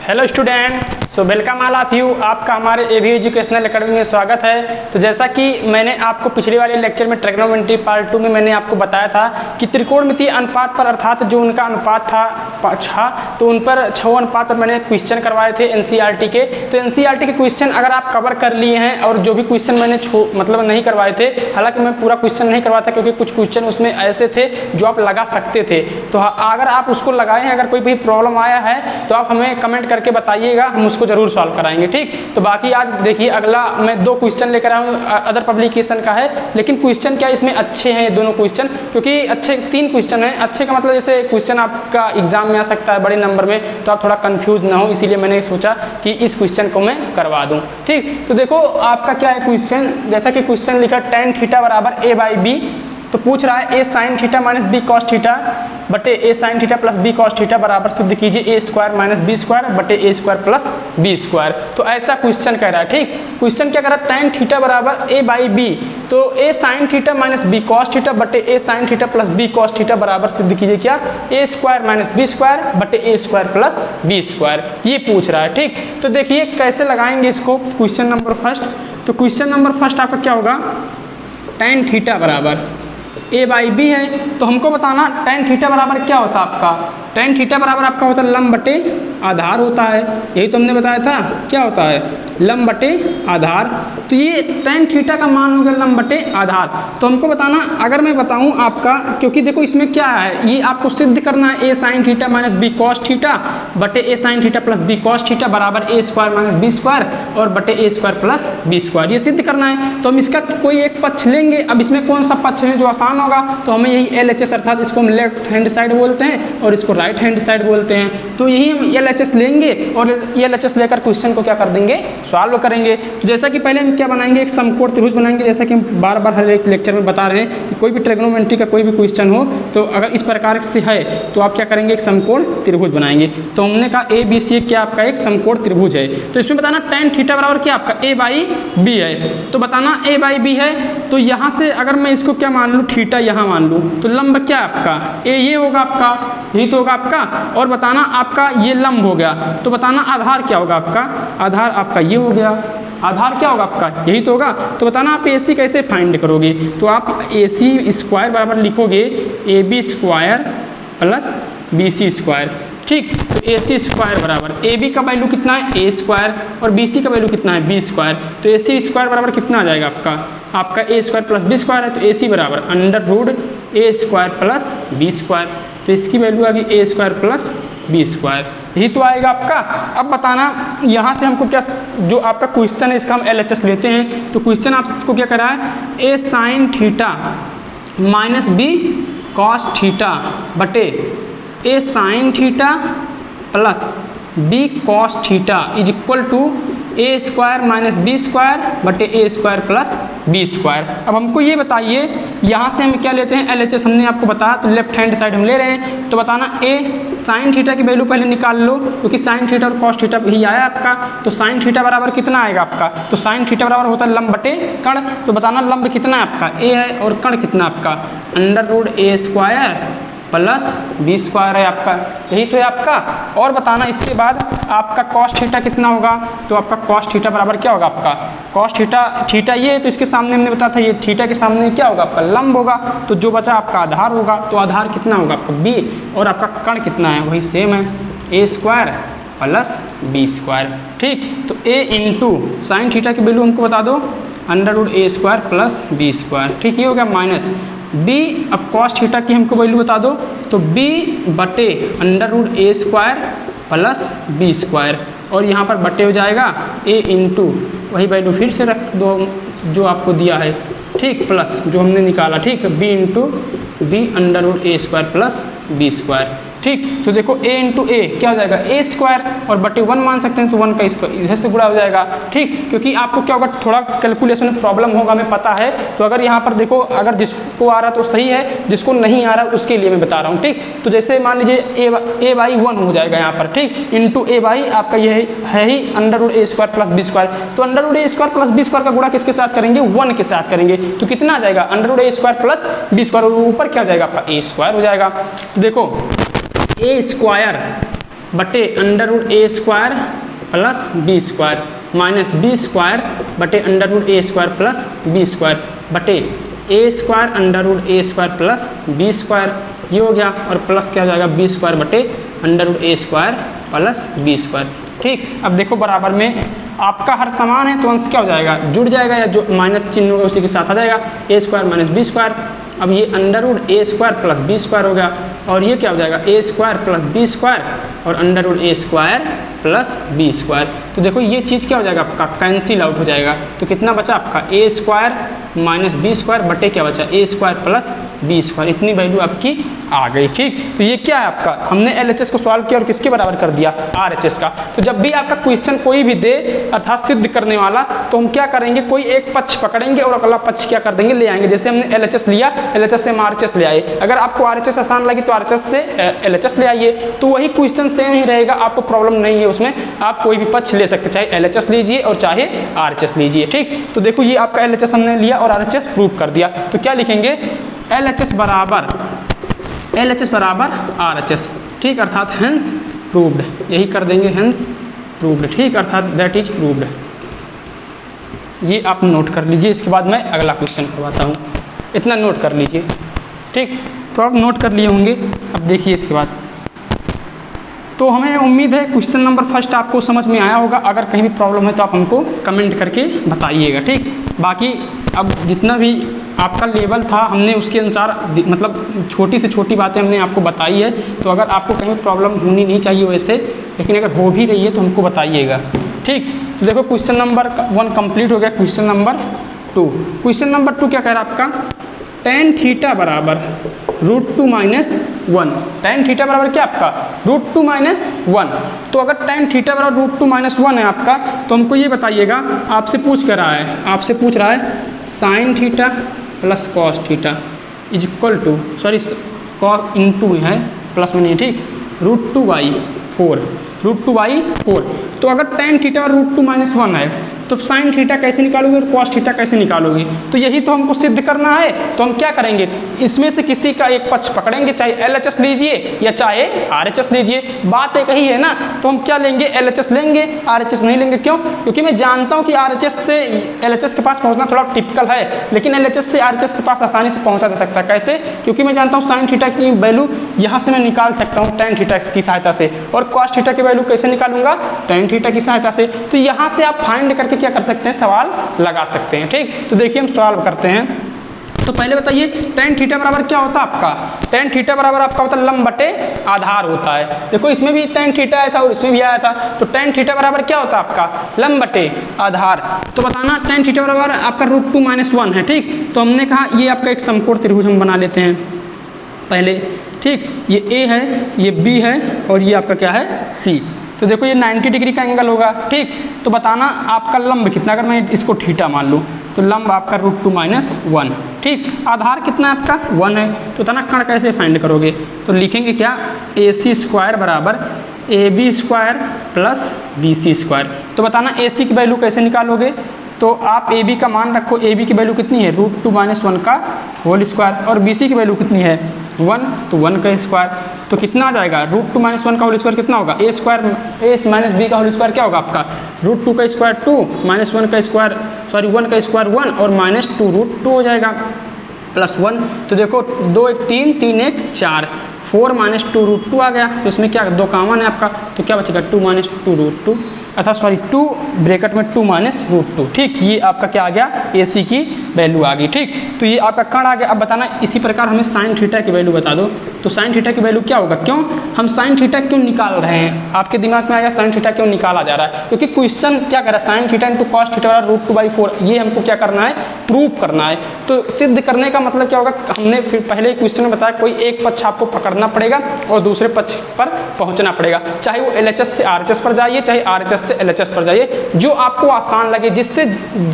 Hello student, so welcome all of you. आपका हमारे AB educational academy में स्वागत है। तो जैसा कि मैंने आपको पिछले वाले लेक्चर में ट्रिग्नोमेट्री पार्ट 2 में मैंने आपको बताया था कि त्रिकोणमितीय अनुपात पर, अर्थात जो उनका अनुपात था तो उन पर 6 अनुपात पर मैंने क्वेश्चन करवाए थे एनसीईआरटी के। तो एनसीईआरटी के क्वेश्चन अगर आप कवर कर लिए हैं और जो भी क्वेश्चन मैंने मतलब नहीं करवाए थे, हालांकि मैं पूरा क्वेश्चन नहीं करवाता क्योंकि कुछ क्वेश्चन उसमें ऐसे थे जो आप लगा सकते थे। तो अगर आप उसको लगाए हैं, अगर कोई भी प्रॉब्लम आया है तो आप हमें कमेंट करके बताइएगा, हम उसको जरूर सॉल्व कराएंगे। ठीक, तो बाकी आज देखिए अगला मैं 2 क्वेश्चन लेकर आया हूँ, अदर पब्लिकेशन का है, लेकिन क्वेश्चन क्या इसमें अच्छे हैं दोनों क्वेश्चन, क्योंकि अच्छे 3 क्वेश्चन हैं। अच्छे का मतलब जैसे क्वेश्चन आपका एग्जाम में आ सकता है बड़े नंबर में, तो आप थोड़ा कंफ्यूज ना हो, इसीलिए मैंने सोचा कि इस क्वेश्चन को मैं करवा दूँ। ठीक, तो देखो आपका क्या है क्वेश्चन, जैसा कि क्वेश्चन लिखा tan थीटा बराबर a/b, तो पूछ रहा है a sin theta minus b cos theta बटे a sin theta plus b cos theta बराबर सिद्ध कीजिए a square minus b square बटे a square plus b square. तो ऐसा क्वेश्चन कह रहा है। ठीक, क्वेश्चन क्या कह रहा है, tan थीटा बराबर a/b, तो a sin theta minus b cos theta बटे a sin theta plus b cos theta बराबर सिद्ध कीजिए क्या, a square minus b square बटे a square plus b square, ये पूछ रहा है। ठीक, तो देखिए कैसे लगाएंगे इसको। क्वेश्चन नंबर फर्स्ट, तो क्वेश्चन नंबर फर्स्ट आपका क्या होगा, tan थीटा बराबर a/b है, तो हमको बताना tan थीटा बराबर क्या होता है आपका। tan थीटा बराबर आपका होता है लंब बटे आधार होता है, यही तो हमने बताया था, क्या होता है लंब बटे आधार। तो ये tan थीटा का मान हो गया लंब बटे आधार। तो हमको बताना, अगर मैं बताऊं आपका, क्योंकि देखो इसमें क्या है, ये आपको सिद्ध करना है a sin theta minus b cos theta बटे a sin theta plus b cos theta बराबर a square minus b square और बटे a square plus b square, ये सिद्ध करना है। तो हम इसका कोई एक पक्ष लेंगे। अब इसमें कौन सा पक्ष है जो आसान होगा, तो हमें यही LHS, अर्थात इसको हम लेफ्ट हैंड साइड बोलते हैं और इसको राइट हैंड साइड बोलते हैं। तो यही हम LHS लेंगे और LHS लेकर क्वेश्चन को क्या कर देंगे, सॉल्व करेंगे। तो जैसा कि पहले हम क्या बनाएंगे, एक समकोण त्रिभुज बनाएंगे। जैसा कि हम बार बार हर एक लेक्चर में बता रहे हैं कि कोई भी ट्रिग्नोमेट्री का कोई भी क्वेश्चन हो, तो अगर इस प्रकार से है तो आप क्या करेंगे, एक समकोण त्रिभुज बनाएंगे। तो हमने कहा ABC क्या आपका एक समकोण त्रिभुज है। तो इसमें बताना tan थीटा बराबर क्या आपका a/b है। तो बताना a/b है, तो यहाँ से अगर मैं इसको क्या मान लूँ, थीटा यहाँ मान लूँ, तो लंब क्या है आपका a, ये होगा आपका, यही तो होगा आपका। और बताना आपका ये लंब हो गया, तो बताना आधार क्या होगा आपका, आधार आपका ये हो गया, आधार क्या होगा आपका, यही तो होगा। तो बताना आप AC कैसे फाइंड करोगे, तो आप AC स्क्वायर बराबर लिखोगे AB square plus BC square. ठीक, तो AC स्क्वायर बराबर AB का वैल्यू कितना है a स्क्वायर और BC का वैल्यू कितना है b स्क्वायर। तो AC स्क्वायर बराबर कितना आ जाएगा आपका a square plus b square है, तो AC बराबर under root a square plus b square. तो इसकी वैल्यू आ गई a square plus b square, यही तो आएगा आपका। अब बताना यहाँ से हमको क्या, जो आपका क्वेश्चन है इसका हम LHS लेते हैं। तो क्वेश्चन आपको क्या करा है, a sine theta minus b cos theta बटे a sine theta plus b cos theta is equal to a square minus b square बटे a square plus b square. अब हमको ये बताइए, यहाँ से हम क्या लेते हैं LHS, हमने आपको बताया, तो लेफ्ट हैंड साइड हम ले रहे हैं। तो बताना a साइन थीटा की वैल्यू पहले निकाल लो, क्योंकि साइन थीटा और कॉस थीटा ही आया आपका। तो साइन थीटा बराबर कितना आएगा आपका, तो साइन थीटा बराबर होता है लंब बटे कण। तो बताना लंब कितना है आपका a है और कण कितना आपका under root a square plus b square है आपका, यही तो है आपका। और बताना इसके बाद आपका cos थीटा कितना होगा, तो आपका cos थीटा बराबर क्या होगा आपका, cos थीटा ये है, तो इसके सामने हमने बताया था ये थीटा के सामने क्या होगा आपका लंब होगा। तो जो बचा आपका आधार होगा, तो आधार कितना होगा आपका b, और आपका कण कितना है वही सेम है a square plus b square. ठीक, तो a इंटू साइन थीटा की वैल्यू हमको बता दो under root a square plus b square. ठीक, ये हो गया माइनस b। अब cos थीटा की हमको वैल्यू बता दो, तो b बटे under root a square plus b square, और यहाँ पर बटे हो जाएगा a इंटू वही वैल्यू फिर से रख दो जो आपको दिया है। ठीक, प्लस जो हमने निकाला, ठीक है, b into b under root a square plus b square. ठीक, तो देखो a इंटू a क्या हो जाएगा a स्क्वायर, और बटे 1 मान सकते हैं, तो 1 का इसको इधर से गुणा हो जाएगा। ठीक, क्योंकि आपको क्या होगा, थोड़ा कैलकुलेशन में प्रॉब्लम होगा, हमें पता है। तो अगर यहाँ पर देखो, अगर जिसको आ रहा तो सही है, जिसको नहीं आ रहा उसके लिए मैं बता रहा हूँ। ठीक, तो जैसे मान लीजिए a/1 हो जाएगा यहाँ पर, ठीक, इंटू a/ आपका ये है ही under root a square plus b square. तो under root a square plus b square का गुणा किसके साथ करेंगे, 1 के साथ करेंगे। तो कितना आ जाएगा, under root a square plus b square, और ऊपर क्या हो जाएगा आपका a स्क्वायर हो जाएगा। तो देखो a स्क्वायर बटे under root A square plus B square minus B square बटे under root A square plus B square बटे A square under root A square plus B square, ये हो गया। और प्लस क्या हो जाएगा बी स्क्वायर बटे under root A square plus B square. ठीक, अब देखो बराबर में आपका हर समान है तो अंश क्या हो जाएगा, जुड़ जाएगा, या जो माइनस चिन्ह होगा उसी के साथ आ जाएगा, ए स्क्वायर माइनस बी स्क्वायर। अब ये under root A square plus B square हो गया, और ये क्या हो जाएगा ए स्क्वायर प्लस बी स्क्वायर और under root A square plus B square. तो देखो ये चीज़ क्या हो जाएगा आपका, कैंसिल आउट हो जाएगा। तो कितना बचा आपका ए स्क्वायर माइनस बी स्क्वायर बटे क्या बचा ए स्क्वायर प्लस बी स्क्वायर, इतनी वैल्यू आपकी आ गई। ठीक, तो ये क्या है आपका, हमने LHS को सॉल्व किया और किसके बराबर कर दिया, RHS का। तो जब भी आपका क्वेश्चन कोई भी दे अर्थात सिद्ध करने वाला, तो हम क्या करेंगे, कोई एक पक्ष पकड़ेंगे और अगला पक्ष क्या कर देंगे, ले आएंगे। जैसे हमने LHS लिया, LHS से हम RHS ले आए। अगर आपको RHS आसान लगी तो RHS से LHS ले आइए, तो वही क्वेश्चन सेम ही रहेगा, आपको प्रॉब्लम नहीं है उसमें, आप कोई भी पक्ष ले सकते, चाहे LHS लीजिए और चाहे RHS लीजिए। ठीक, तो देखो ये आपका LHS हमने लिया और RHS प्रूव कर दिया, तो क्या लिखेंगे LHS बराबर RHS। ठीक, अर्थात हेंस प्रूव्ड, यही कर देंगे हेंस प्रूव्ड। ठीक, अर्थात दैट इज प्रूव्ड। ये आप नोट कर लीजिए, इसके बाद मैं अगला क्वेश्चन करवाता हूँ, इतना नोट कर लीजिए। ठीक, तो आप नोट कर लिए होंगे। अब देखिए इसके बाद, तो हमें उम्मीद है क्वेश्चन नंबर फर्स्ट आपको समझ में आया होगा। अगर कहीं भी प्रॉब्लम है तो आप हमको कमेंट करके बताइएगा। ठीक, बाकी अब जितना भी आपका लेवल था हमने उसके अनुसार मतलब छोटी से छोटी बातें हमने आपको बताई है। तो अगर आपको कहीं प्रॉब्लम होनी नहीं चाहिए वैसे, लेकिन अगर हो भी रही है तो हमको बताइएगा। ठीक, तो देखो क्वेश्चन नंबर 1 कंप्लीट हो गया। क्वेश्चन नंबर 2, क्वेश्चन नंबर 2 क्या कह रहा है आपका, tan थीटा बराबर √2 माइनस 1। tan थीटा बराबर क्या आपका √2 माइनस 1। तो अगर tan थीटा बराबर √2 माइनस 1 है आपका, तो हमको ये बताइएगा, आपसे पूछ कर रहा है, आपसे पूछ रहा है sine theta plus cos theta is equal to, sorry cos into है, प्लस में नहीं है। ठीक, √2/4, √2/4। तो अगर tan थीटा और √2 माइनस 1 है, तो साइन थीटा कैसे निकालोगे और कॉस थीटा कैसे निकालोगे, तो यही तो हमको सिद्ध करना है। तो हम क्या करेंगे, इसमें से किसी का एक पक्ष पकड़ेंगे, चाहे LHS लीजिए या चाहे RHS लीजिए, बात एक ही है ना। तो हम क्या लेंगे, LHS लेंगे, RHS नहीं लेंगे। क्यों, क्योंकि मैं जानता हूँ कि RHS से LHS के पास पहुँचना थोड़ा टिपिकल है, लेकिन LHS से RHS के पास आसानी से पहुँचा जा सकता है। कैसे, क्योंकि मैं जानता हूँ साइन थीटा की वैल्यू यहाँ से मैं निकाल सकता हूँ tan थीटा की सहायता से, और कॉस थीटा की वैल्यू कैसे निकालूंगा, tan थीटा की सहायता से। तो यहाँ से आप फाइंड करके क्या कर सकते हैं, सवाल लगा सकते हैं। ठीक, तो देखिए हम सवाल करते हैं। तो पहले बताइए tan थीटा बराबर क्या होता है आपका, tan थीटा बराबर आपका होता है लंब बटे आधार होता है। देखो इसमें भी tan थीटा आया था और इसमें भी आया था, तो tan थीटा बराबर क्या होता है आपका लंब बटे आधार। तो बताना tan थीटा बराबर आपका √2 माइनस 1 है। ठीक, तो हमने कहा ये आपका एक समकोण त्रिभुज हम बना लेते हैं पहले। ठीक, ये A है, ये B है और ये आपका क्या है C। तो देखो ये 90 डिग्री का एंगल होगा। ठीक, तो बताना आपका लंब कितना, अगर मैं इसको थीटा मान लूँ तो लंब आपका √2 माइनस 1। ठीक, आधार कितना है आपका 1 है। तो बताना कण कैसे फाइंड करोगे, तो लिखेंगे क्या, AC स्क्वायर बराबर AB square plus BC square. तो बताना AC की वैल्यू कैसे निकालोगे, तो आप AB का मान रखो, AB की वैल्यू कितनी है √2 माइनस 1 का होल स्क्वायर, और BC की वैल्यू कितनी है 1, तो 1 का स्क्वायर। तो कितना आ जाएगा √2 माइनस 1 का होल स्क्वायर कितना होगा, A माइनस B का होल स्क्वायर क्या होगा आपका √2 का स्क्वायर 2 माइनस 1 का स्क्वायर, सॉरी 1 का स्क्वायर 1 और माइनस 2 √2 हो जाएगा प्लस 1। तो देखो 2 1 3 3 1 4, 4 माइनस 2 √2 आ गया। तो इसमें क्या 2 कॉमन है आपका, तो क्या बचेगा 2 माइनस 2 √2, अर्थात सॉरी 2 ब्रैकेट में 2 माइनस √2। ठीक, ये आपका क्या आ गया, AC की वैल्यू आ गई। ठीक, तो ये आपका कण आ गया। अब बताना इसी प्रकार हमें साइन थीटा की वैल्यू बता दो, तो साइन थीटा की वैल्यू क्या होगा। क्यों हम साइन थीटा क्यों निकाल रहे हैं, आपके दिमाग में आया साइन थीटा क्यों निकाला जा रहा है, क्योंकि क्वेश्चन क्या कर रहा है, sine theta into cos theta √2/4, ये हमको क्या करना है, प्रूव करना है। तो सिद्ध करने का मतलब क्या होगा, हमने फिर पहले क्वेश्चन में बताया कोई एक पक्ष आपको पकड़ना पड़ेगा और दूसरे पक्ष पर पहुंचना पड़ेगा, चाहे वो LHS से RHS पर जाइए, चाहे RHS से LHS पर जाइए, जो आपको आसान लगे, जिससे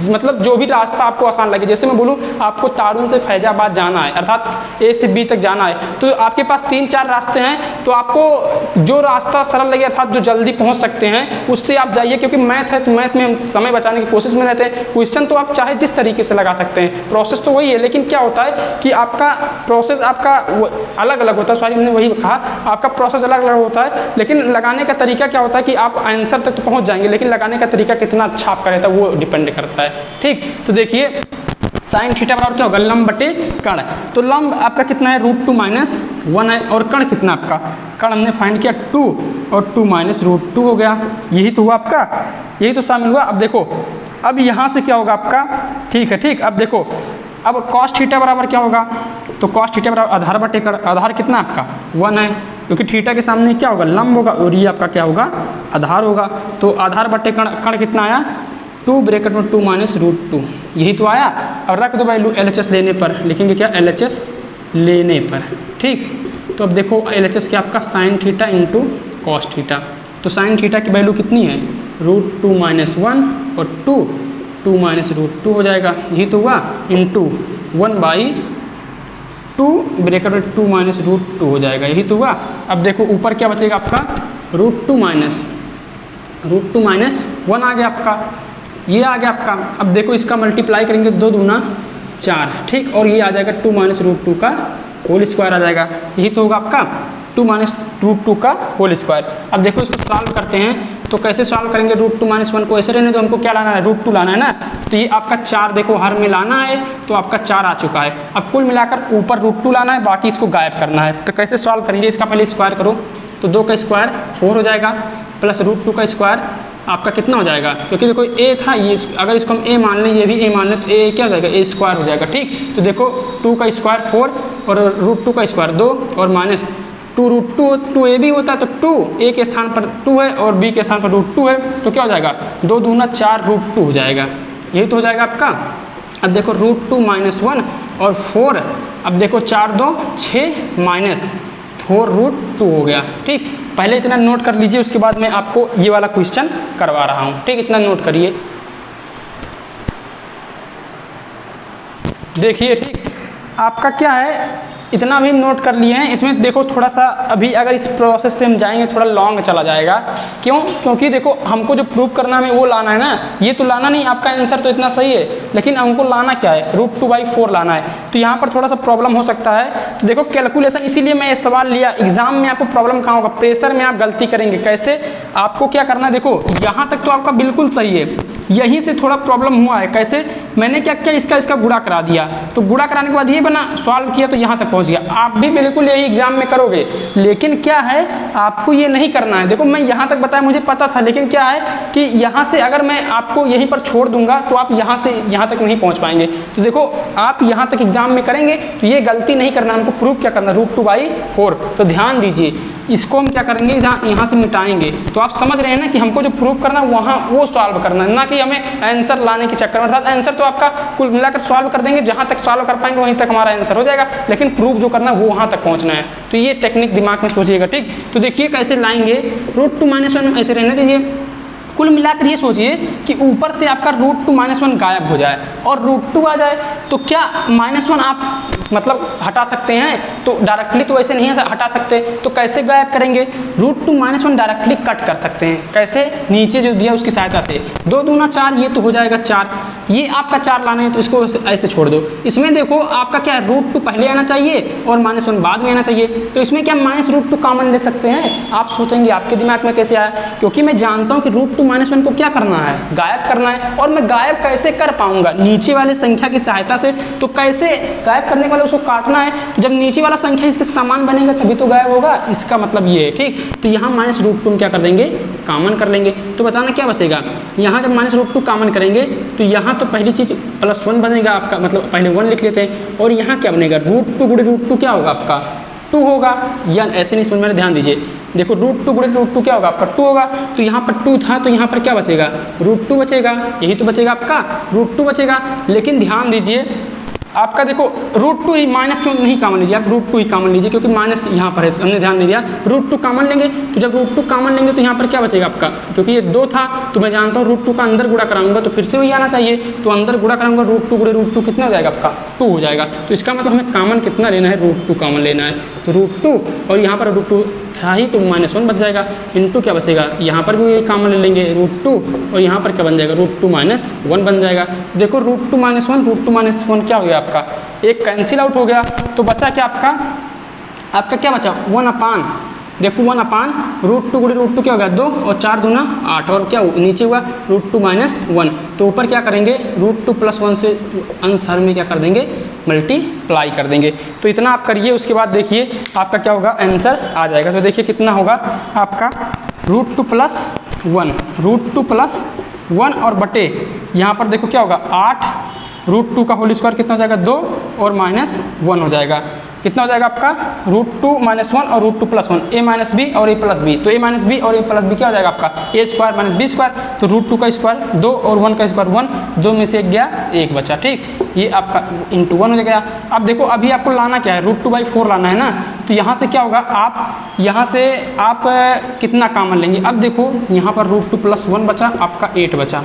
मतलब जो भी रास्ता आपको आसान लगे। जैसे मैं बोलूँ आपको तारून से फैजाबाद जाना है, अर्थात A से B तक जाना है, तो आपके पास 3-4 रास्ते हैं, तो आपको जो रास्ता सरल लगे अर्थात जो जल्दी पहुँच सकते हैं उससे आप जाइए, क्योंकि मैथ है तो मैथ में हम समय बचाने की कोशिश में रहते हैं। क्वेश्चन तो आप चाहे जिस तरीके से लगा सकते हैं, प्रोसेस तो वही है, लेकिन क्या होता है कि आपका प्रोसेस आपका अलग अलग होता है। सॉरी हमने वही कहा, आपका प्रोसेस अलग अलग होता है, लेकिन लगाने का तरीका क्या होता है कि आप आंसर तक तो पहुंच जाएंगे, लेकिन लगाने का तरीका कितना अच्छा आपका रहता है वो डिपेंड करता है। ठीक, तो देखिए साइन थीटा बराबर क्या होगा, लंब बटे कण। तो लंब आपका कितना है, √2 - 1 है, और कण कितना आपका, कण हमने फाइंड किया 2 और 2 - √2 हो गया। यही तो हुआ आपका, यही तो शामिल हुआ। अब देखो अब यहाँ से क्या होगा आपका, ठीक है, ठीक। अब देखो अब cos थीटा बराबर क्या होगा, तो cos थीटा बराबर आधार बटे कण। आधार कितना आपका 1 है, क्योंकि थीटा के सामने क्या होगा, लंब होगा, और ये आपका क्या होगा, आधार होगा। तो आधार बटे कण, कण कितना आया 2 ब्रैकेट में 2 - √2, यही तो आया। और रख दो वैल्यू LHS लेने पर, लिखेंगे क्या LHS लेने पर। ठीक, तो अब देखो LHS क्या आपका sine theta into cos theta. तो साइन थीटा की वैल्यू कितनी है, √2 - 1 और 2 - √2 हो जाएगा, यही तो हुआ, इंटू 1/2 ब्रैकेट में 2 - √2 हो जाएगा, यही तो हुआ। अब देखो ऊपर क्या बचेगा आपका, √2 - 1 आ गया आपका, ये आ गया आपका। अब देखो इसका मल्टीप्लाई करेंगे 2 दूना 4, ठीक, और ये आ जाएगा 2 - √2 का होल स्क्वायर आ जाएगा, यही तो होगा आपका 2 - √2 का होल स्क्वायर। अब देखो इसको सॉल्व करते हैं, तो कैसे सॉल्व करेंगे, √2 - 1 को ऐसे रहने दो, हमको क्या लाना है, √2 लाना है ना। तो ये आपका 4 देखो हर में लाना है, तो आपका 4 आ चुका है। अब कुल मिलाकर ऊपर √2 लाना है, बाकी इसको गायब करना है। तो कैसे सॉल्व करेंगे, इसका पहले स्क्वायर करो, तो 2 का स्क्वायर 4 हो जाएगा, प्लस √2 का स्क्वायर आपका कितना हो जाएगा, क्योंकि देखो a था, ये अगर इसको हम a मान लें, ये भी a मान लें, तो a क्या हो जाएगा, a स्क्वायर हो जाएगा। ठीक, तो देखो 2 का स्क्वायर 4 और √2 का स्क्वायर 2 और माइनस 2 √2, 2a भी होता है, तो 2 a के स्थान पर 2 है और b के स्थान पर √2 है, तो क्या हो जाएगा 2 दूना 4 √2 हो जाएगा, यही तो हो जाएगा आपका। अब देखो √2 - 1 और 4, अब देखो 4 2 6 माइनस 4 √2 हो गया। ठीक, पहले इतना नोट कर लीजिए, उसके बाद मैं आपको ये वाला क्वेश्चन करवा रहा हूँ। ठीक, इतना नोट करिए, देखिए। ठीक, आपका क्या है, इतना भी नोट कर लिए हैं। इसमें देखो थोड़ा सा अभी अगर इस प्रोसेस से हम जाएंगे थोड़ा लॉन्ग चला जाएगा। क्यों, क्योंकि देखो हमको जो प्रूव करना है वो लाना है ना, ये तो लाना नहीं, आपका आंसर तो इतना सही है, लेकिन हमको लाना क्या है, √2/4 लाना है। तो यहाँ पर थोड़ा सा प्रॉब्लम हो सकता है। तो देखो कैलकुलेशन, इसीलिए मैं ये सवाल लिया। एग्जाम में आपको प्रॉब्लम कहाँ होगा, प्रेशर में आप गलती करेंगे। कैसे, आपको क्या करना है, देखो यहाँ तक तो आपका बिल्कुल सही है, यहीं से थोड़ा प्रॉब्लम हुआ है। कैसे, मैंने क्या किया, इसका गुणा करा दिया, तो गुणा कराने के बाद ये बना, सॉल्व किया तो यहाँ तक पहुँच गया। आप भी बिल्कुल यही एग्जाम में करोगे, लेकिन क्या है आपको ये नहीं करना है। देखो मैं यहाँ तक बताया, मुझे पता था, लेकिन क्या है कि यहाँ से अगर मैं आपको यहीं पर छोड़ दूंगा तो आप यहाँ से यहाँ तक नहीं पहुँच पाएंगे। तो देखो आप यहाँ तक एग्जाम में करेंगे तो ये गलती नहीं करना, हमको प्रूव क्या करना, √2/4। तो ध्यान दीजिए, इसको हम क्या करेंगे, यहाँ से मिटाएंगे। तो आप समझ रहे हैं ना कि हमको जो प्रूव करना वहाँ वो सॉल्व करना है, ना कि हमें आंसर लाने के चक्कर में। अर्थात आंसर तो आपका कुल मिलाकर सॉल्व कर देंगे, जहाँ तक सॉल्व कर पाएंगे वहीं तक हमारा आंसर हो जाएगा, लेकिन प्रूव जो करना है वो वहाँ तक पहुँचना है। तो ये टेक्निक दिमाग में सोचिएगा। ठीक, तो देखिए कैसे लाएंगे, √2 - 1 ऐसे रहने दीजिए। कुल मिलाकर ये सोचिए कि ऊपर से आपका √2 - 1 गायब हो जाए और √2 आ जाए, तो क्या -1 आप मतलब हटा सकते हैं, तो डायरेक्टली तो ऐसे नहीं हटा सकते, तो कैसे गायब करेंगे, √2 - 1 डायरेक्टली कट कर सकते हैं। कैसे, नीचे जो दिया उसकी सहायता से, 2 दूना 4, ये तो हो जाएगा 4, ये आपका 4 लाना है तो इसको ऐसे छोड़ दो। इसमें देखो आपका क्या है, √2 पहले आना चाहिए और -1 बाद में आना चाहिए, तो इसमें क्या -√2 कॉमन ले सकते हैं। आप सोचेंगे आपके दिमाग में कैसे आया, क्योंकि मैं जानता हूँ कि √2 - 1 को क्या करना है, गायब करना है, और मैं गायब कैसे कर पाऊंगा, नीचे वाले संख्या की सहायता से। तो कैसे गायब करने के बाद उसको काटना है, तो जब नीचे वाला संख्या इसके समान बनेगा तभी तो गायब होगा, इसका मतलब ये है। ठीक, तो यहाँ -√2 हम क्या कर देंगे, कॉमन कर लेंगे। तो बताना क्या बचेगा, यहाँ जब -√2 कॉमन करेंगे तो यहाँ तो पहली चीज +1 बनेगा आपका, मतलब पहले 1 लिख लेते हैं, और यहाँ क्या बनेगा, √2 गुणे √2 क्या होगा आपका 2 होगा, या ऐसे नहीं समझ में, ध्यान दीजिए। देखो √2 गुणे √2 क्या होगा आपका 2 होगा, तो यहाँ पर 2 था तो यहाँ पर क्या बचेगा, √2 बचेगा, यही तो बचेगा आपका √2 बचेगा। लेकिन ध्यान दीजिए आपका देखो √2 ही माइनस क्यों नहीं कॉमन लीजिए, आप √2 ही कॉमन लीजिए क्योंकि माइनस यहाँ पर है, हमने ध्यान नहीं दिया। √2 कॉमन लेंगे तो जब √2 कॉमन लेंगे तो यहाँ पर क्या बचेगा आपका, क्योंकि ये 2 था तो मैं जानता हूँ √2 का अंदर गुणा कराऊंगा तो फिर से वही आना चाहिए, तो अंदर गुणा कराऊंगा √2 गुणे √2 कितना हो जाएगा आपका 2 हो जाएगा। तो इसका मतलब हमें कॉमन कितना लेना है, √2 कॉमन लेना है। तो √2 और यहाँ पर √2 था ही तो -1 बच जाएगा, इंटू क्या बचेगा, यहाँ पर भी कॉमन ले लेंगे √2 और यहाँ पर क्या बन जाएगा √2 - 1 बन जाएगा। देखो √2 - 1 √2 - 1 क्या हो गया आपका, एक कैंसिल आउट हो गया तो बचा क्या आपका क्या बचा 1 अपान, देखो 1 अपान √2 गुणे √2 क्या हो गया 2 और 4 दूना 8 और क्या नीचे हुआ √2 - 1, तो ऊपर क्या करेंगे √2 + 1 से अंश हर में क्या कर देंगे मल्टीप्लाई कर देंगे। तो इतना आप करिए, उसके बाद देखिए आपका क्या होगा आंसर आ जाएगा। तो देखिए कितना होगा आपका √2 + 1 √2 + 1 और बटे यहाँ पर देखो क्या होगा 8 √2 का होल स्क्वायर कितना हो जाएगा 2 और -1 हो जाएगा, कितना हो जाएगा आपका √2 - 1 और √2 + 1 a - b और a + b, तो a - b और a + b क्या हो जाएगा आपका a² - b², तो √2 का स्क्वायर 2 और 1 का स्क्वायर 1, 2 में से 1 गया 1 बचा, ठीक, ये आपका × 1 हो गया। अब देखो अभी आपको लाना क्या है √2/4 लाना है ना, तो यहाँ से क्या होगा आप यहाँ से आप कितना कॉमन लेंगे, अब देखो यहाँ पर √2 + 1 बचा आपका 8 बचा,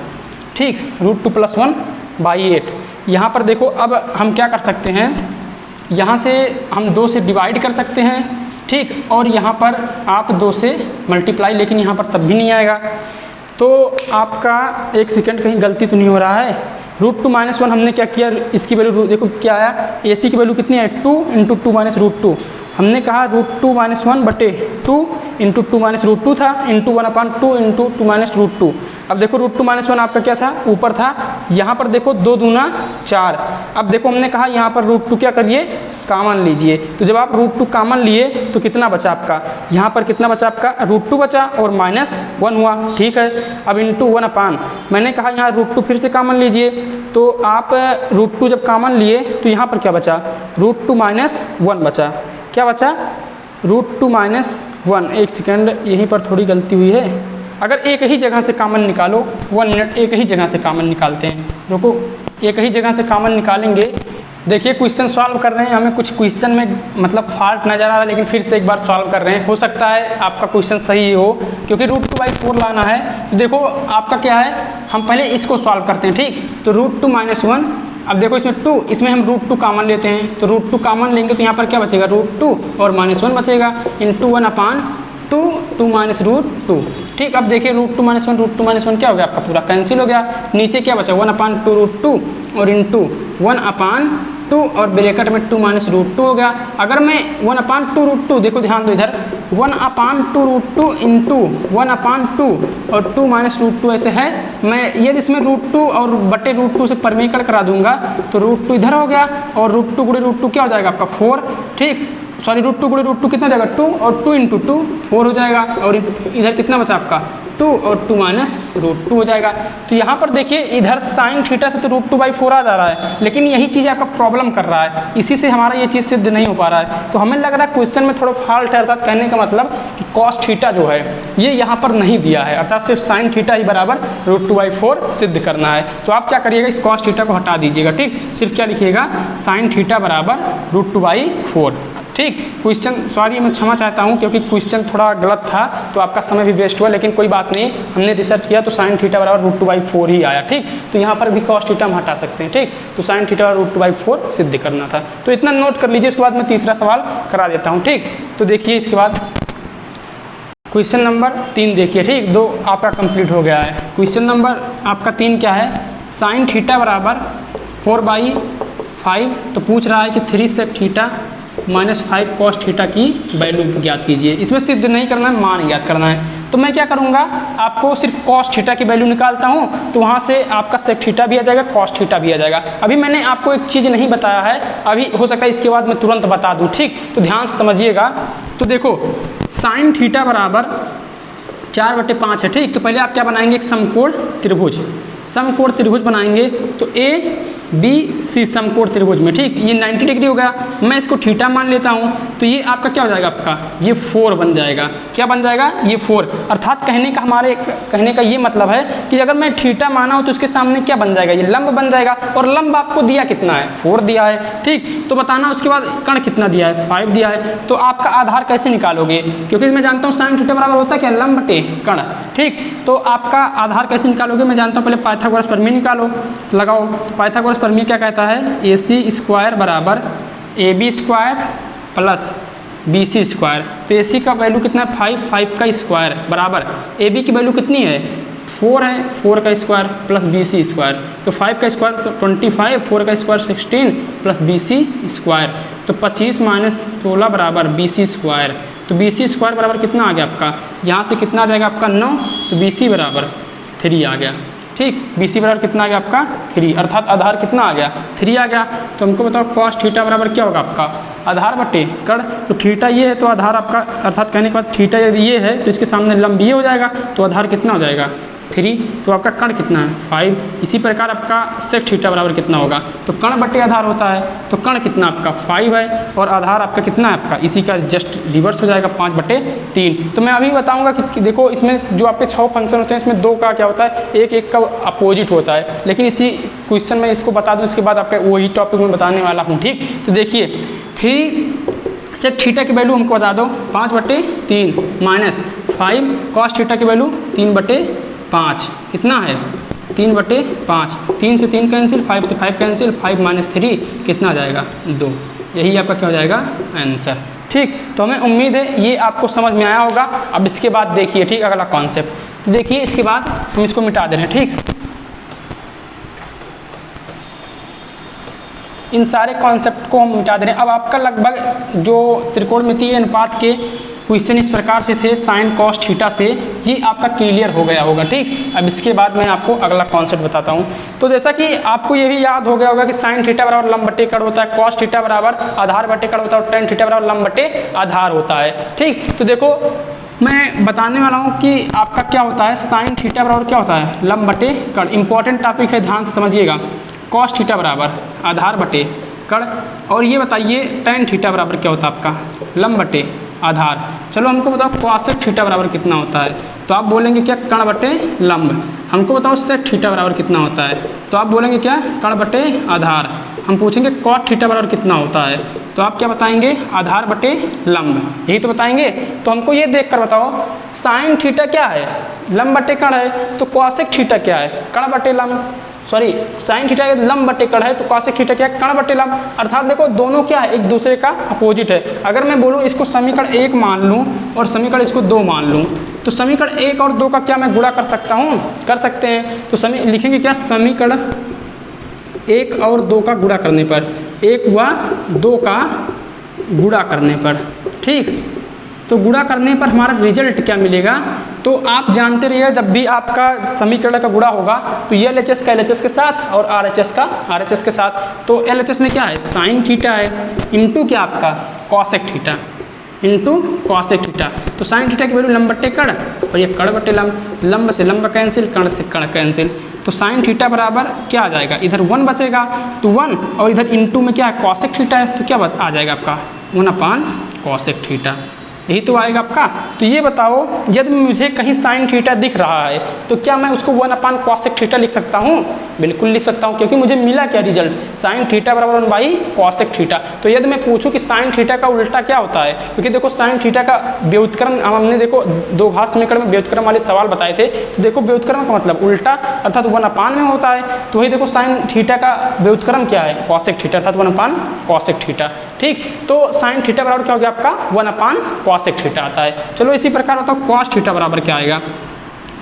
ठीक, √2 + 1/8। यहाँ पर देखो अब हम क्या कर सकते हैं, यहाँ से हम 2 से डिवाइड कर सकते हैं, ठीक, और यहाँ पर आप 2 से मल्टीप्लाई, लेकिन यहाँ पर तब भी नहीं आएगा। तो आपका एक सेकंड कहीं गलती तो नहीं हो रहा है, √2 - 1 हमने क्या किया, इसकी वैल्यू देखो क्या आया, AC की वैल्यू कितनी है 2 × 2 - √2, हमने कहा √2 - 1 बटे 2 × 2 - √2 था इंटू 1/2 × 2 - √2। अब देखो √2 - 1 आपका क्या था ऊपर था, यहाँ पर देखो 2 दूना 4। अब देखो हमने कहा यहाँ पर √2 क्या करिए कॉमन लीजिए, तो जब आप √2 कॉमन लिए तो कितना बचा आपका, यहाँ पर कितना बचा आपका √2 बचा और -1 हुआ, ठीक है। अब इंटू 1/, मैंने कहा यहाँ √2 फिर से कॉमन लीजिए, तो आप √2 जब कॉमन लिए तो यहाँ पर क्या बचा √2 - 1 बचा, क्या बचा √2 - 1। एक सेकेंड यहीं पर थोड़ी गलती हुई है, अगर एक ही जगह से कॉमन निकालो 1 मिनट, एक ही जगह से कॉमन निकालते हैं, रुको एक ही जगह से कॉमन निकालेंगे। देखिए क्वेश्चन सॉल्व कर रहे हैं, हमें कुछ क्वेश्चन में मतलब फॉल्ट नज़र आ रहा है, लेकिन फिर से एक बार सॉल्व कर रहे हैं, हो सकता है आपका क्वेश्चन सही हो क्योंकि √2/4 लाना है। तो देखो आपका क्या है, हम पहले इसको सॉल्व करते हैं, ठीक, तो √2 - 1, अब देखो इसमें 2, इसमें हम √2 कॉमन लेते हैं, तो √2 कॉमन लेंगे तो यहाँ पर क्या बचेगा √2 और -1 बचेगा इंटू 1/2 2 - √2, ठीक। अब देखिए √2 - 1 √2 - 1 क्या हो गया आपका पूरा कैंसिल हो गया, नीचे क्या बचा 1/2 √2 और इंटू 1/2 और ब्रैकेट में 2 - √2 हो गया। अगर मैं 1/2 √2 देखो ध्यान दो इधर 1/2 √2 इंटू 1/2 और 2 - √2 ऐसे है, मैं यदि इसमें √2 और बटे √2 से परमीकरण करा दूंगा तो √2 इधर हो गया और √2 गुणे √2 क्या हो जाएगा आपका 4, ठीक, सॉरी √2 गुणे √2 कितना हो जाएगा 2 और 2 × 2 4 हो जाएगा और इधर कितना बचा आपका 2 और 2 - √2 हो जाएगा। तो यहाँ पर देखिए इधर साइन थीटा से तो √2/4 आ जा रहा है, लेकिन यही चीज़ आपका प्रॉब्लम कर रहा है, इसी से हमारा ये चीज़ सिद्ध नहीं हो पा रहा है। तो हमें लग रहा है क्वेश्चन में थोड़ा फॉल्ट है, अर्थात कहने का मतलब कि cos थीटा जो है ये यहाँ पर नहीं दिया है, अर्थात सिर्फ साइन थीटा ही बराबर √2/4 सिद्ध करना है। तो आप क्या करिएगा इस cos थीटा को हटा दीजिएगा, ठीक, सिर्फ क्या लिखिएगा साइन थीटा बराबर √2/4, ठीक। क्वेश्चन सॉरी मैं क्षमा चाहता हूँ क्योंकि क्वेश्चन थोड़ा गलत था तो आपका समय भी वेस्ट हुआ, लेकिन कोई बात नहीं, हमने रिसर्च किया तो साइन थीटा बराबर √2/4 ही आया, ठीक। तो यहाँ पर भी cos थीटा हम हटा सकते हैं, ठीक, तो साइन थीटा √2/4 सिद्ध करना था। तो इतना नोट कर लीजिए, उसके बाद मैं तीसरा सवाल करा देता हूँ, ठीक। तो देखिए इसके बाद क्वेश्चन नंबर 3 देखिए, ठीक, 2 आपका कंप्लीट हो गया है। क्वेश्चन नंबर आपका 3 क्या है, साइन थीटा बराबर 4/5, तो पूछ रहा है कि 3 sec थीटा -5 cos थीटा की वैल्यू ज्ञात कीजिए। इसमें सिद्ध नहीं करना है, मान ज्ञात करना है। तो मैं क्या करूँगा, आपको सिर्फ cos थीटा की वैल्यू निकालता हूँ, तो वहाँ से आपका sec थीटा भी आ जाएगा, cos थीटा भी आ जाएगा। अभी मैंने आपको एक चीज़ नहीं बताया है, अभी हो सकता है इसके बाद मैं तुरंत बता दूँ, ठीक, तो ध्यान से समझिएगा। तो देखो साइन थीटा बराबर 4/5 है, ठीक, तो पहले आप क्या बनाएंगे एक समकोण त्रिभुज, समकोण त्रिभुज बनाएंगे तो ए बी सी समकोण त्रिभुज में, ठीक, ये 90 डिग्री हो गया, मैं इसको थीटा मान लेता हूँ, तो ये आपका क्या हो जाएगा, आपका ये 4 बन जाएगा। क्या बन जाएगा, ये 4। अर्थात कहने का ये मतलब है कि अगर मैं थीटा माना हूँ तो उसके सामने क्या बन जाएगा, ये लंब बन जाएगा, और लंब आपको दिया कितना है, 4 दिया है, ठीक। तो बताना उसके बाद कण कितना दिया है, 5 दिया है। तो आपका आधार कैसे निकालोगे, क्योंकि मैं जानता हूँ साइन थीटा बराबर होता है क्या, लंब बटे कण, ठीक। तो आपका आधार कैसे निकालोगे, मैं जानता हूँ, पहले पाइथागोरस प्रमेय निकालो, लगाओ। पाइथागोरस प्रमेय क्या कहता है, AC स्क्वायर बराबर AB square plus BC square. तो AC का वैल्यू कितना है, 5 का स्क्वायर बराबर AB की वैल्यू कितनी है, 4 है, 4 का स्क्वायर प्लस BC स्क्वायर। तो 5 का स्क्वायर तो 25, 4 का स्क्वायर 16 प्लस BC स्क्वायर, तो 25 माइनस 16 बराबर BC स्क्वायर। तो BC स्क्वायर बराबर कितना आ गया आपका, यहाँ से कितना आ जाएगा आपका 9, तो BC बराबर 3 आ गया, ठीक। BC बराबर कितना आ गया आपका 3, अर्थात आधार कितना आ गया, 3 आ गया। तो हमको बताओ कॉस थीटा बराबर क्या होगा आपका, आधार बटे कण। तो थीटा ये है तो आधार आपका, अर्थात कहने के बाद थीटा यदि ये है तो इसके सामने लंब ये हो जाएगा, तो आधार कितना हो जाएगा 3। तो आपका कण कितना है 5। इसी प्रकार आपका सेक थीटा बराबर कितना होगा, तो कण बटे आधार होता है, तो कण कितना आपका 5 है, और आधार आपका कितना है आपका, इसी का जस्ट रिवर्स हो जाएगा 5/3। तो मैं अभी बताऊंगा कि देखो इसमें जो आपके 6 फंक्शन होते हैं इसमें 2 का क्या होता है, एक का अपोजिट होता है, लेकिन इसी क्वेश्चन में इसको बता दूँ, इसके बाद आपका वही टॉपिक में बताने वाला हूँ, ठीक। तो देखिए 3 सेक थीटा की वैल्यू हमको बता दो 5/3 माइनस 5 कॉस थीटा की वैल्यू 3/5, कितना है 3/5। 3 से 3 कैंसिल, 5 से 5 कैंसिल, 5 माइनस 3 कितना आ जाएगा 2। यही आपका क्या हो जाएगा आंसर, ठीक। तो हमें उम्मीद है ये आपको समझ में आया होगा। अब इसके बाद देखिए, ठीक, अगला कॉन्सेप्ट। तो देखिए इसके बाद हम इसको मिटा दे रहे हैं, ठीक। इन सारे कॉन्सेप्ट को हम मिटा दे रहे हैं। अब आपका लगभग जो त्रिकोणमितीय अनुपात के क्वेश्चन इस प्रकार से थे साइन कॉस थीटा से, ये आपका क्लियर हो गया होगा, ठीक। अब इसके बाद मैं आपको अगला कॉन्सेप्ट बताता हूँ। तो जैसा कि आपको ये भी याद हो गया होगा कि साइन थीटा बराबर लंब बटे कण होता है, कॉस थीटा बराबर आधार बटे कण होता है, और टेन थीटा बराबर लंब बटे आधार होता है, ठीक। तो देखो मैं बताने वाला हूँ कि आपका क्या होता है, साइन थीटा बराबर क्या होता है, लंब बटे कण। इंपॉर्टेंट टॉपिक है, ध्यान से समझिएगा। कॉस थीटा बराबर आधार बटे कण, और ये बताइए टेन थीटा बराबर क्या होता है आपका, लंब बटे आधार। चलो हमको बताओ कॉसेक थीटा बराबर कितना होता है, तो आप बोलेंगे क्या, कण बटे लंब। हमको बताओ सेक थीटा बराबर कितना होता है, तो आप बोलेंगे क्या, कण बटे आधार। हम पूछेंगे कॉट थीटा बराबर कितना होता है, तो आप क्या बताएंगे, आधार बटे लंब, यही तो बताएंगे। तो हमको ये देख कर बताओ साइन थीटा क्या है, लंब बटे कण है, तो कॉसेक थीटा क्या है, कण बटे लंब। सॉरी, साइन थीटा लंब बटे कण है, तो कॉसेक थीटा क्या है, कण बटे लंब। अर्थात देखो दोनों क्या है, एक दूसरे का अपोजिट है। अगर मैं बोलूँ इसको समीकरण 1 मान लूँ और समीकरण इसको 2 मान लूँ, तो समीकरण 1 और 2 का क्या मैं गुणा कर सकता हूँ, कर सकते हैं। तो लिखेंगे क्या, समीकरण 1 और 2 का गुणा करने पर, 1 व 2 का गुणा करने पर, ठीक। तो गुणा करने पर हमारा रिजल्ट क्या मिलेगा, तो आप जानते रहिए जब भी आपका समीकरण का गुणा होगा तो ये LHS का LHS के साथ और RHS का RHS के साथ। तो LHS में क्या है, साइन थीटा है, इंटू क्या आपका cosec theta, into cosec theta. तो साइन थीटा की वैल्यू लंब बटे कण, और ये कण बटे लंब, लंब से लंब कैंसिल, कण से कण कैंसिल। तो साइन थीटा बराबर क्या आ जाएगा, इधर 1 बचेगा तो 1, और इधर इंटू में क्या है कॉसेक थीटा है, तो क्या आ जाएगा आपका 1/कॉसेक थीटा, यही तो आएगा आपका। तो ये बताओ यदि मुझे कहीं साइन थीटा दिख रहा है तो क्या मैं उसको 1/कॉसेक थीटा लिख सकता हूँ, बिल्कुल लिख सकता हूँ, क्योंकि मुझे मिला क्या रिजल्ट, साइन थीटा बराबर 1/कॉसेक थीटा। तो यदि मैं पूछूं कि साइन थीटा का उल्टा क्या होता है, क्योंकि देखो साइन थीटा का व्युत्क्रम हमने देखो द्विघात समीकरण में व्युत्क्रम वाले सवाल बताए थे। तो देखो व्युत्क्रम का मतलब उल्टा, अर्थात 1/, में होता है। तो वही देखो साइन थीटा का व्युत्क्रम क्या है, कॉसेक थीटा, अर्थात 1/कॉसेक थीटा, ठीक। तो साइन थीटा बराबर क्या हो गया आपका 1/कॉसेक थीटा आता है। चलो इसी प्रकार बताओ कॉस थीटा बराबर क्या आएगा,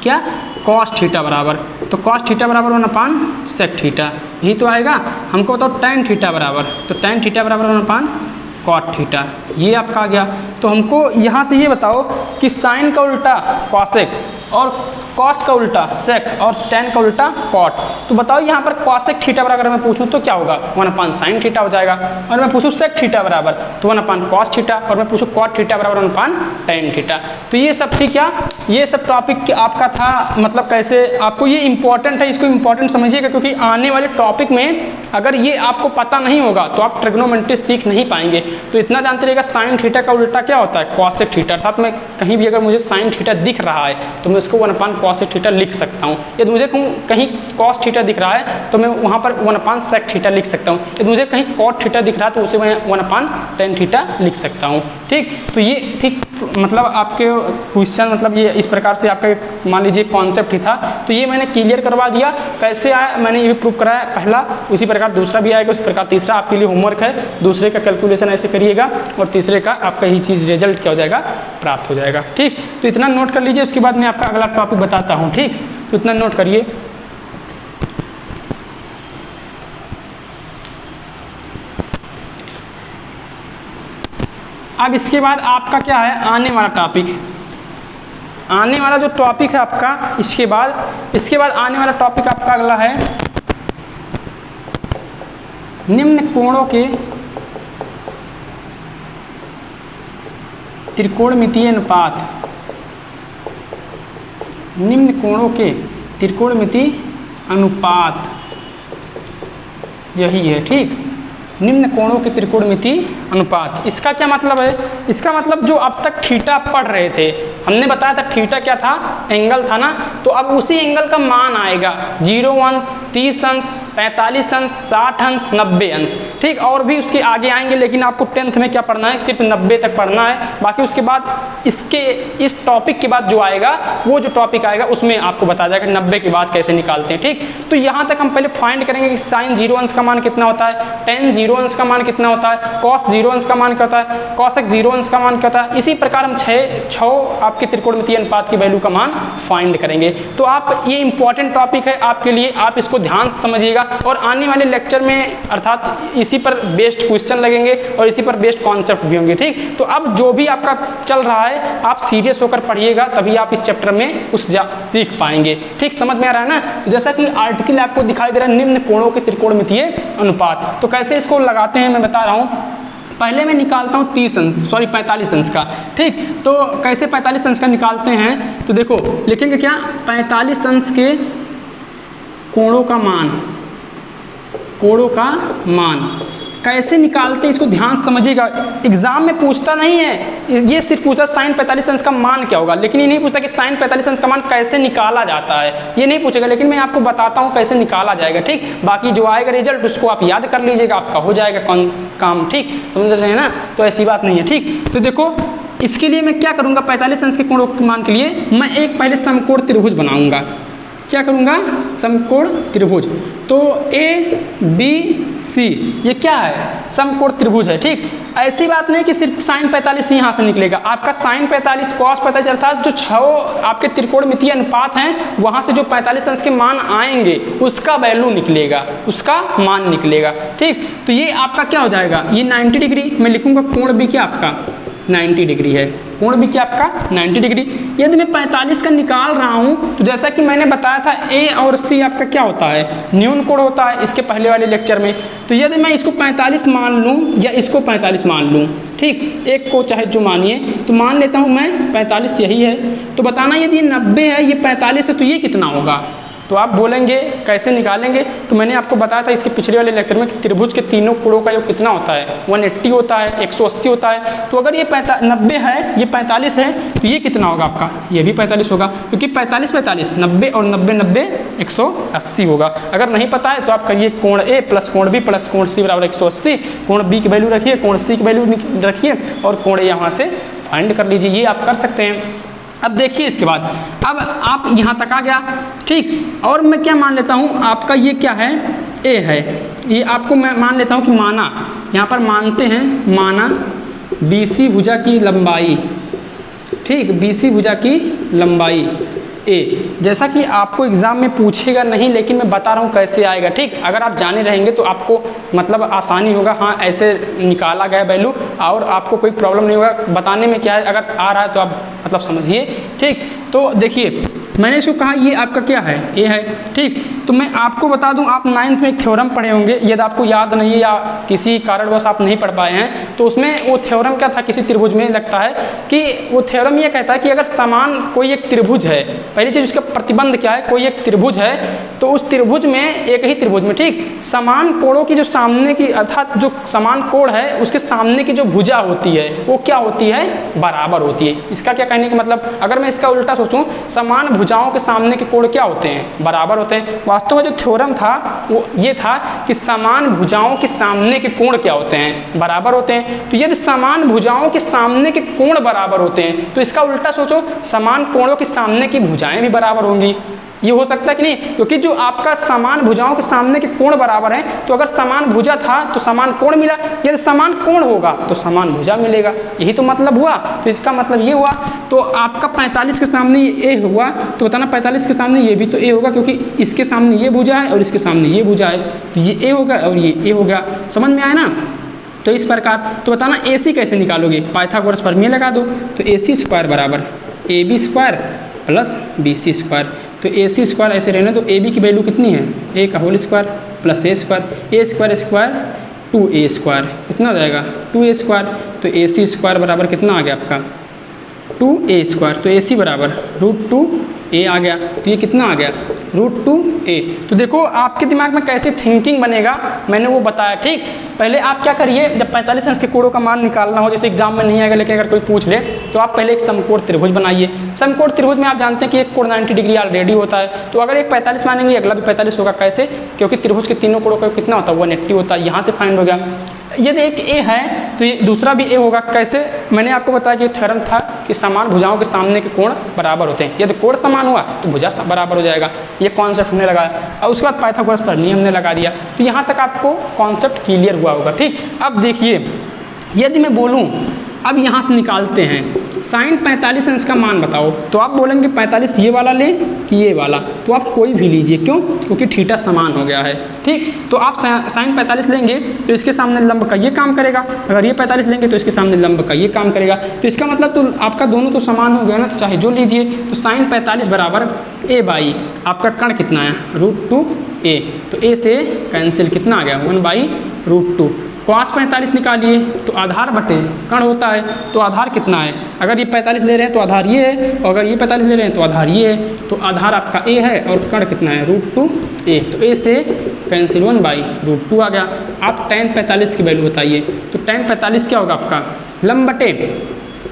क्या कॉस थीटा बराबर, तो कॉस थीटा बराबर 1/सेक थीटा, यही तो आएगा। हमको बताओ टेन थीटा बराबर, तो टेन थीटा बराबर 1/कॉट थीटा, ये आपका आ गया। तो हमको यहाँ से ये बताओ कि साइन का उल्टा कॉसेक और कॉस का उल्टा सेक और tan का उल्टा कॉट। तो बताओ यहाँ पर कॉसेक थीटा बराबर मैं पूछूं तो क्या होगा, 1 sin थीटा हो जाएगा। और मैं पूछूं सेक थीटा बराबर तो 1 cos थीटा, और मैं पूछूं कॉट थीटा बराबर 1 tan थीटा। तो ये सब थी क्या, ये सब टॉपिक आपका था, मतलब कैसे आपको ये इंपॉर्टेंट है, इसको इंपॉर्टेंट समझिएगा, क्योंकि आने वाले टॉपिक में अगर ये आपको पता नहीं होगा तो आप ट्रिग्नोमेट्री सीख नहीं पाएंगे। तो इतना जानते रहिएगा साइन थीटा का उल्टा क्या होता है, कॉसेक थीटा। अर्थात मैं कहीं भी अगर मुझे साइन थीटा दिख रहा है तो मैं उसको 1 cos थीटा लिख सकता हूँ। यदि मुझे कहीं कॉस थीटा दिख रहा है तो मैं वहाँ पर 1 sec थीटा लिख सकता हूँ। यदि मुझे कहीं कॉट थीटा दिख रहा है तो उसे मैं 1 tan थीटा लिख सकता हूँ। ठीक, तो ये ठीक मतलब आपके क्वेश्चन मतलब ये इस प्रकार से आपका मान लीजिए कॉन्सेप्ट ही था। तो ये मैंने क्लियर करवा दिया कैसे आया, मैंने ये भी प्रूव कराया पहला, उसी प्रकार दूसरा भी आएगा, उसी प्रकार तीसरा आपके लिए होमवर्क है। दूसरे का कैलकुलेशन ऐसे करिएगा और तीसरे का आपका ही चीज़ रिजल्ट क्या हो जाएगा, प्राप्त हो जाएगा। ठीक, तो इतना नोट कर लीजिए, उसके बाद मैं आपका अगला टॉपिक बताता हूँ। ठीक, तो इतना नोट करिए। अब इसके बाद आपका क्या है आने वाला टॉपिक, आने वाला जो टॉपिक है आपका इसके बाद आने वाला टॉपिक आपका अगला है निम्न कोणों के त्रिकोणमितीय अनुपात। निम्न कोणों के त्रिकोणमितीय अनुपात यही है। ठीक, निम्न कोणों के त्रिकोणमितीय अनुपात, इसका क्या मतलब है, इसका मतलब जो अब तक थीटा पढ़ रहे थे, हमने बताया था थीटा क्या था, एंगल था ना। तो अब उसी एंगल का मान आएगा 0 अंश, 30 अंश, 45 अंश, 60 अंश, 90 अंश। ठीक, और भी उसके आगे आएंगे, लेकिन आपको 10th में क्या पढ़ना है, सिर्फ 90 तक पढ़ना है। बाकी उसके बाद इस टॉपिक के बाद जो आएगा, वो जो टॉपिक आएगा उसमें आपको बताया जाएगा 90 के बाद कैसे निकालते हैं। ठीक, तो यहाँ तक हम पहले फाइंड करेंगे कि साइन 0 अंश का मान कितना होता है, tan 0 अंश का मान कितना होता है, cos 0 अंश का मान क्या होता है, cosec 0 अंश का मान क्या होता है। इसी प्रकार हम छह आपके त्रिकोणमितीय अनुपात की वैल्यू का मान फाइंड करेंगे। तो आप ये इंपॉर्टेंट टॉपिक है आपके लिए, आप इसको ध्यान से समझिएगा। और आने वाले लेक्चर में अर्थात इसी पर बेस्ड क्वेश्चन लगेंगे और इसी पर बेस्ड कॉन्सेप्ट भी होंगे। ठीक, तो अब जो भी आपका चल रहा है आप सीरियस होकर पढ़िएगा, तभी आप इस चैप्टर में सीख पाएंगे। ठीक, समझ में आ रहा है ना। तो जैसा कि आर्टिकल आपको दिखाई दे रहा है निम्न कोणों के त्रिकोणमितीय अनुपात, तो कैसे इसको लगाते हैं मैं बता रहा हूँ। पहले मैं निकालता हूँ 45 अंश का। ठीक, तो कैसे 45 अंश का निकालते हैं, तो देखो लिखेंगे क्या, 45 अंश के कोणों का मान कैसे निकालते हैं, इसको ध्यान समझिएगा। एग्जाम में पूछता नहीं है, ये सिर्फ पूछता साइन 45 अंश का मान क्या होगा, लेकिन ये नहीं पूछता कि साइन 45 अंश का मान कैसे निकाला जाता है, ये नहीं पूछेगा। लेकिन मैं आपको बताता हूँ कैसे निकाला जाएगा। ठीक, बाकी जो आएगा रिजल्ट उसको आप याद कर लीजिएगा, आपका हो जाएगा काम। ठीक, समझ रहे हैं ना, तो ऐसी बात नहीं है। ठीक, तो देखो इसके लिए मैं क्या करूँगा, 45 अंश के कोणों के मान के लिए मैं एक पहले समकोण त्रिभुज बनाऊँगा। क्या करूँगा, समकोण त्रिभुज। तो ABC ये क्या है, समकोण त्रिभुज है। ठीक, ऐसी बात नहीं कि सिर्फ साइन 45 यहाँ से निकलेगा, आपका साइन 45 कॉस 45 अर्थात जो छह आपके त्रिकोणमितीय अनुपात हैं वहाँ से जो 45 अंश के मान आएंगे उसका वैल्यू निकलेगा, उसका मान निकलेगा। ठीक, तो ये आपका क्या हो जाएगा, ये 90 डिग्री मैं लिखूँगा, कोण भी क्या आपका 90 डिग्री है, कोण भी क्या आपका 90 डिग्री। यदि मैं 45 का निकाल रहा हूँ तो जैसा कि मैंने बताया था A और C आपका क्या होता है, न्यून कोण होता है इसके पहले वाले लेक्चर में। तो यदि मैं इसको 45 मान लूँ या इसको 45 मान लूँ, ठीक, एक को चाहे जो मानिए, तो मान लेता हूँ मैं 45 यही है। तो बताना यदि 90 है, ये 45 है, तो ये कितना होगा। तो आप बोलेंगे कैसे निकालेंगे, तो मैंने आपको बताया था इसके पिछले वाले लेक्चर में कि त्रिभुज के तीनों कोणों का योग कितना होता है, 180 होता है, 180 होता है। तो अगर ये 90 है, ये 45 है, तो ये कितना होगा आपका, ये भी 45 होगा, क्योंकि 45 90 और 90 180 होगा। अगर नहीं पता है तो आप करिए कोण A प्लस कोण B प्लस कोण C बराबर 180, कोण B की वैल्यू रखिए, कोण C की वैल्यू रखिए और कोण A यहाँ से फाइंड कर लीजिए, ये आप कर सकते हैं। अब देखिए इसके बाद, अब आप यहाँ तक आ गया। ठीक, और मैं क्या मान लेता हूँ, आपका ये क्या है, A है, ये आपको मैं मान लेता हूँ कि माना, यहाँ पर मानते हैं, माना BC भुजा की लंबाई, ठीक, BC भुजा की लंबाई A, जैसा कि आपको एग्जाम में पूछेगा नहीं, लेकिन मैं बता रहा हूँ कैसे आएगा। ठीक, अगर आप जाने रहेंगे तो आपको मतलब आसानी होगा, हाँ ऐसे निकाला गया वैल्यू और आपको कोई प्रॉब्लम नहीं होगा बताने में। क्या है, अगर आ रहा है तो आप मतलब समझिए। ठीक, तो देखिए मैंने इसको कहा ये आपका क्या है, ए है। ठीक, तो मैं आपको बता दूं, आप 9th में एक थ्योरम पढ़े होंगे, यदि आपको याद नहीं है या किसी कारणवश आप नहीं पढ़ पाए हैं तो उसमें वो थ्योरम क्या था, किसी त्रिभुज में लगता है कि वो थ्योरम ये कहता है कि अगर समान कोई एक त्रिभुज है, पहली चीज़ उसका प्रतिबंध क्या है, कोई एक त्रिभुज है तो उस त्रिभुज में, एक ही त्रिभुज में, ठीक, समान कोणों की जो सामने की, अर्थात जो समान कोण है उसके सामने की जो भुजा होती है वो क्या होती है, बराबर होती है। इसका क्या कहने का मतलब, अगर मैं इसका उल्टा सोचूं, समान भुजाओं के सामने के कोण क्या होते हैं, बराबर होते हैं। वास्तव में जो थ्योरम था वो ये था कि समान भुजाओं के सामने के कोण क्या होते हैं, बराबर होते हैं। तो यदि समान भुजाओं के सामने के कोण बराबर होते हैं तो इसका उल्टा सोचो, समान कोणों के सामने की भुजाएं भी बराबर होंगी। ये हो सकता है कि नहीं, क्योंकि जो आपका समान भुजाओं के सामने के कोण बराबर हैं तो अगर समान भुजा था तो समान कोण मिला, यदि समान कोण होगा तो समान भुजा मिलेगा, यही तो मतलब हुआ। तो इसका मतलब ये हुआ, तो आपका 45 के सामने ये ए हुआ तो बताना 45 के सामने ये भी तो ए होगा, क्योंकि इसके सामने ये भुजा है और इसके सामने ये भुजा है, तो ये ए होगा और ये ए हो गया। समझ में आया ना। तो इस प्रकार, तो बताना ए सी कैसे निकालोगे, पाइथागोरस प्रमेय लगा दो, तो ए सी स्क्वायर बराबर A B square plus B C square. तो ए सी स्क्वायर ऐसे रहना, तो ए बी की वैल्यू कितनी है, ए का होल स्क्वायर प्लस ए स्क्वायर स्क्वायर 2a स्क्वायर, कितना हो जाएगा 2a स्क्वायर। तो ए सी स्क्वायर बराबर कितना आ गया आपका 2a स्क्वायर, तो ए सी बराबर √2a आ गया, तो ये कितना आ गया √2a। तो देखो आपके दिमाग में कैसे थिंकिंग बनेगा मैंने वो बताया। ठीक, पहले आप क्या करिए, जब 45 अंश के कोणों का मान निकालना हो, जैसे एग्जाम में नहीं आएगा लेकिन अगर कोई पूछ ले, तो आप पहले एक समकोण त्रिभुज बनाइए। समकोण त्रिभुज में आप जानते हैं कि एक कोण 90 डिग्री ऑलरेडी होता है, तो अगर एक 45 मानेंगे अगला भी 45 होगा। कैसे, क्योंकि त्रिभुज के तीनों कोणों का कितना होता है 180 होता है, यहाँ से फाइंड हो गया। यदि एक ए है तो ये दूसरा भी ए होगा। कैसे, मैंने आपको बताया कि थ्योरम था कि समान भुजाओं के सामने के कोण बराबर होते हैं, यदि कोण समान हुआ तो भुजा बराबर हो जाएगा। ये कॉन्सेप्ट हमने लगाया और उसके बाद पाइथागोरस प्रमेय हमने लगा दिया। तो यहाँ तक आपको कॉन्सेप्ट क्लियर हुआ होगा। ठीक, अब देखिए, यदि मैं बोलूँ अब यहाँ से निकालते हैं साइन 45 अंश का मान बताओ, तो आप बोलेंगे 45 ये वाला लें कि ये वाला, तो आप कोई भी लीजिए। क्यों, क्योंकि थीटा समान हो गया है। ठीक, तो आप साइन 45 लेंगे तो इसके सामने लंब का ये काम करेगा, अगर ये 45 लेंगे तो इसके सामने लंब का ये काम करेगा। तो इसका मतलब तो आपका दोनों तो समान हो गया ना, तो चाहे जो लीजिए। तो साइन 45 बराबर a बाई आपका कण कितना है √2a, तो a से कैंसिल कितना आ गया 1/√2। cos 45 निकालिए तो आधार बटे कण होता है, तो आधार कितना है, अगर ये 45 ले रहे हैं तो आधार ये है, और अगर ये 45 ले रहे हैं तो आधार ये है। तो आधार आपका a है और कण कितना है √2a, तो a से कैंसिल 1/√2 आ गया। आप tan 45 की वैल्यू बताइए, तो tan 45 क्या होगा आपका लंब बटे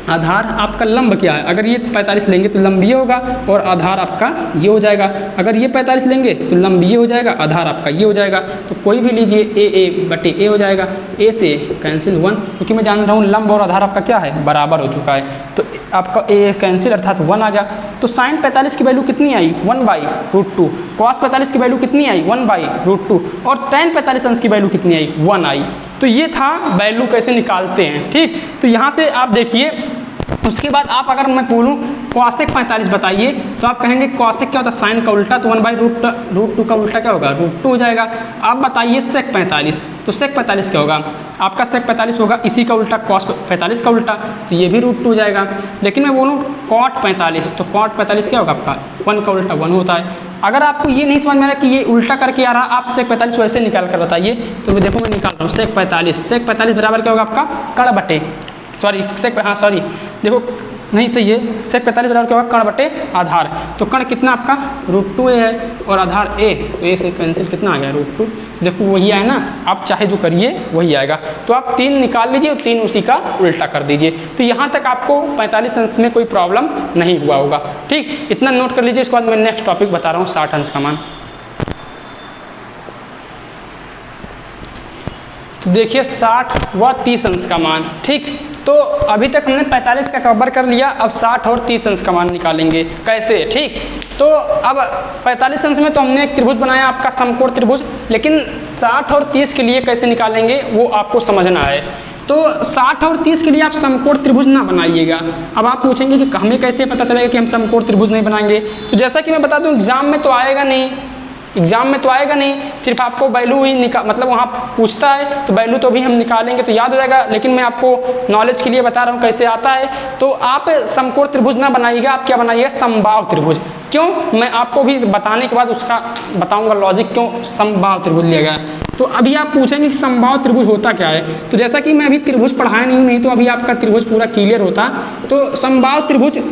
आधार। आपका लंब क्या है, अगर ये 45 लेंगे तो लंब ये होगा और आधार आपका ये हो जाएगा। अगर ये 45 लेंगे तो लंब ये हो जाएगा, आधार आपका ये हो जाएगा। तो कोई भी लीजिए a बटे a हो जाएगा, a से कैंसिल 1, क्योंकि मैं जान रहा हूँ लंब और आधार आपका क्या है बराबर हो चुका है। तो आपका a कैंसिल अर्थात 1 आ गया। तो साइन 45 की वैल्यू कितनी आई 1/√2, कॉस 45 की वैल्यू कितनी आई 1/√2 और tan 45 अंश की वैल्यू कितनी आई 1 आई। तो ये था वैल्यू कैसे निकालते हैं। ठीक, तो यहाँ से आप देखिए, उसके बाद आप अगर मैं बोलूँ कॉसेक 45 बताइए, तो आप कहेंगे कॉसेक क्या होता है साइन का उल्टा, तो 1/√2 का उल्टा क्या होगा √2 हो जाएगा। आप बताइए सेक 45, तो सेक 45 क्या होगा आपका सेक 45 होगा इसी का उल्टा कॉस 45 का उल्टा, तो ये भी √2 हो जाएगा। लेकिन मैं बोलूँ कॉट 45, तो कॉट 45 क्या होगा आपका 1 का उल्टा 1 होता है। अगर आपको ये नहीं समझ में आ रहा कि ये उल्टा करके आ रहा, आप सेक 45 वैसे निकाल कर बताइए। तो मैं देखो मैं निकाल रहा हूँ सेक 45 बराबर क्या होगा आपका कण बटे सॉरी देखो नहीं सही है, सेक 45 बराबर क्या होगा कण बटे आधार। तो कण कितना आपका √2a है और आधार a, तो a से कैंसिल कितना आ गया √2। देखो वही आए ना, आप चाहे जो करिए वही आएगा। तो आप 3 निकाल लीजिए और 3 उसी का उल्टा कर दीजिए। तो यहाँ तक आपको 45 अंश में कोई प्रॉब्लम नहीं हुआ होगा। ठीक, इतना नोट कर लीजिए। इसके बाद मैं नेक्स्ट टॉपिक बता रहा हूँ 60 अंश का मान। तो देखिए 60 व 30 अंश का मान। ठीक, तो अभी तक हमने 45 का कवर कर लिया, अब 60 और 30 अंश का मान निकालेंगे कैसे। ठीक, तो अब 45 अंश में तो हमने एक त्रिभुज बनाया आपका समकोण त्रिभुज, लेकिन 60 और 30 के लिए कैसे निकालेंगे वो आपको समझना है। तो 60 और 30 के लिए आप समकोण त्रिभुज ना बनाइएगा। अब आप पूछेंगे कि हमें कैसे पता चलेगा कि हम समकोण त्रिभुज नहीं बनाएंगे। तो जैसा कि मैं बता दूं एग्जाम में तो आएगा नहीं, सिर्फ आपको वैल्यू ही मतलब वहाँ पूछता है तो वैल्यू तो भी हम निकालेंगे तो याद हो जाएगा। लेकिन मैं आपको नॉलेज के लिए बता रहा हूँ कैसे आता है। तो आप समकोण त्रिभुज ना बनाइएगा, आप क्या बनाइएगा समबाहु त्रिभुज। क्यों, मैं आपको भी बताने के बाद उसका बताऊंगा लॉजिक क्यों समबाहु त्रिभुज लिया गया। तो अभी आप पूछेंगे कि समबाहु त्रिभुज होता क्या है। तो जैसा कि मैं अभी त्रिभुज पढ़ाया नहीं तो अभी आपका त्रिभुज पूरा क्लियर होता। तो समबाहु त्रिभुज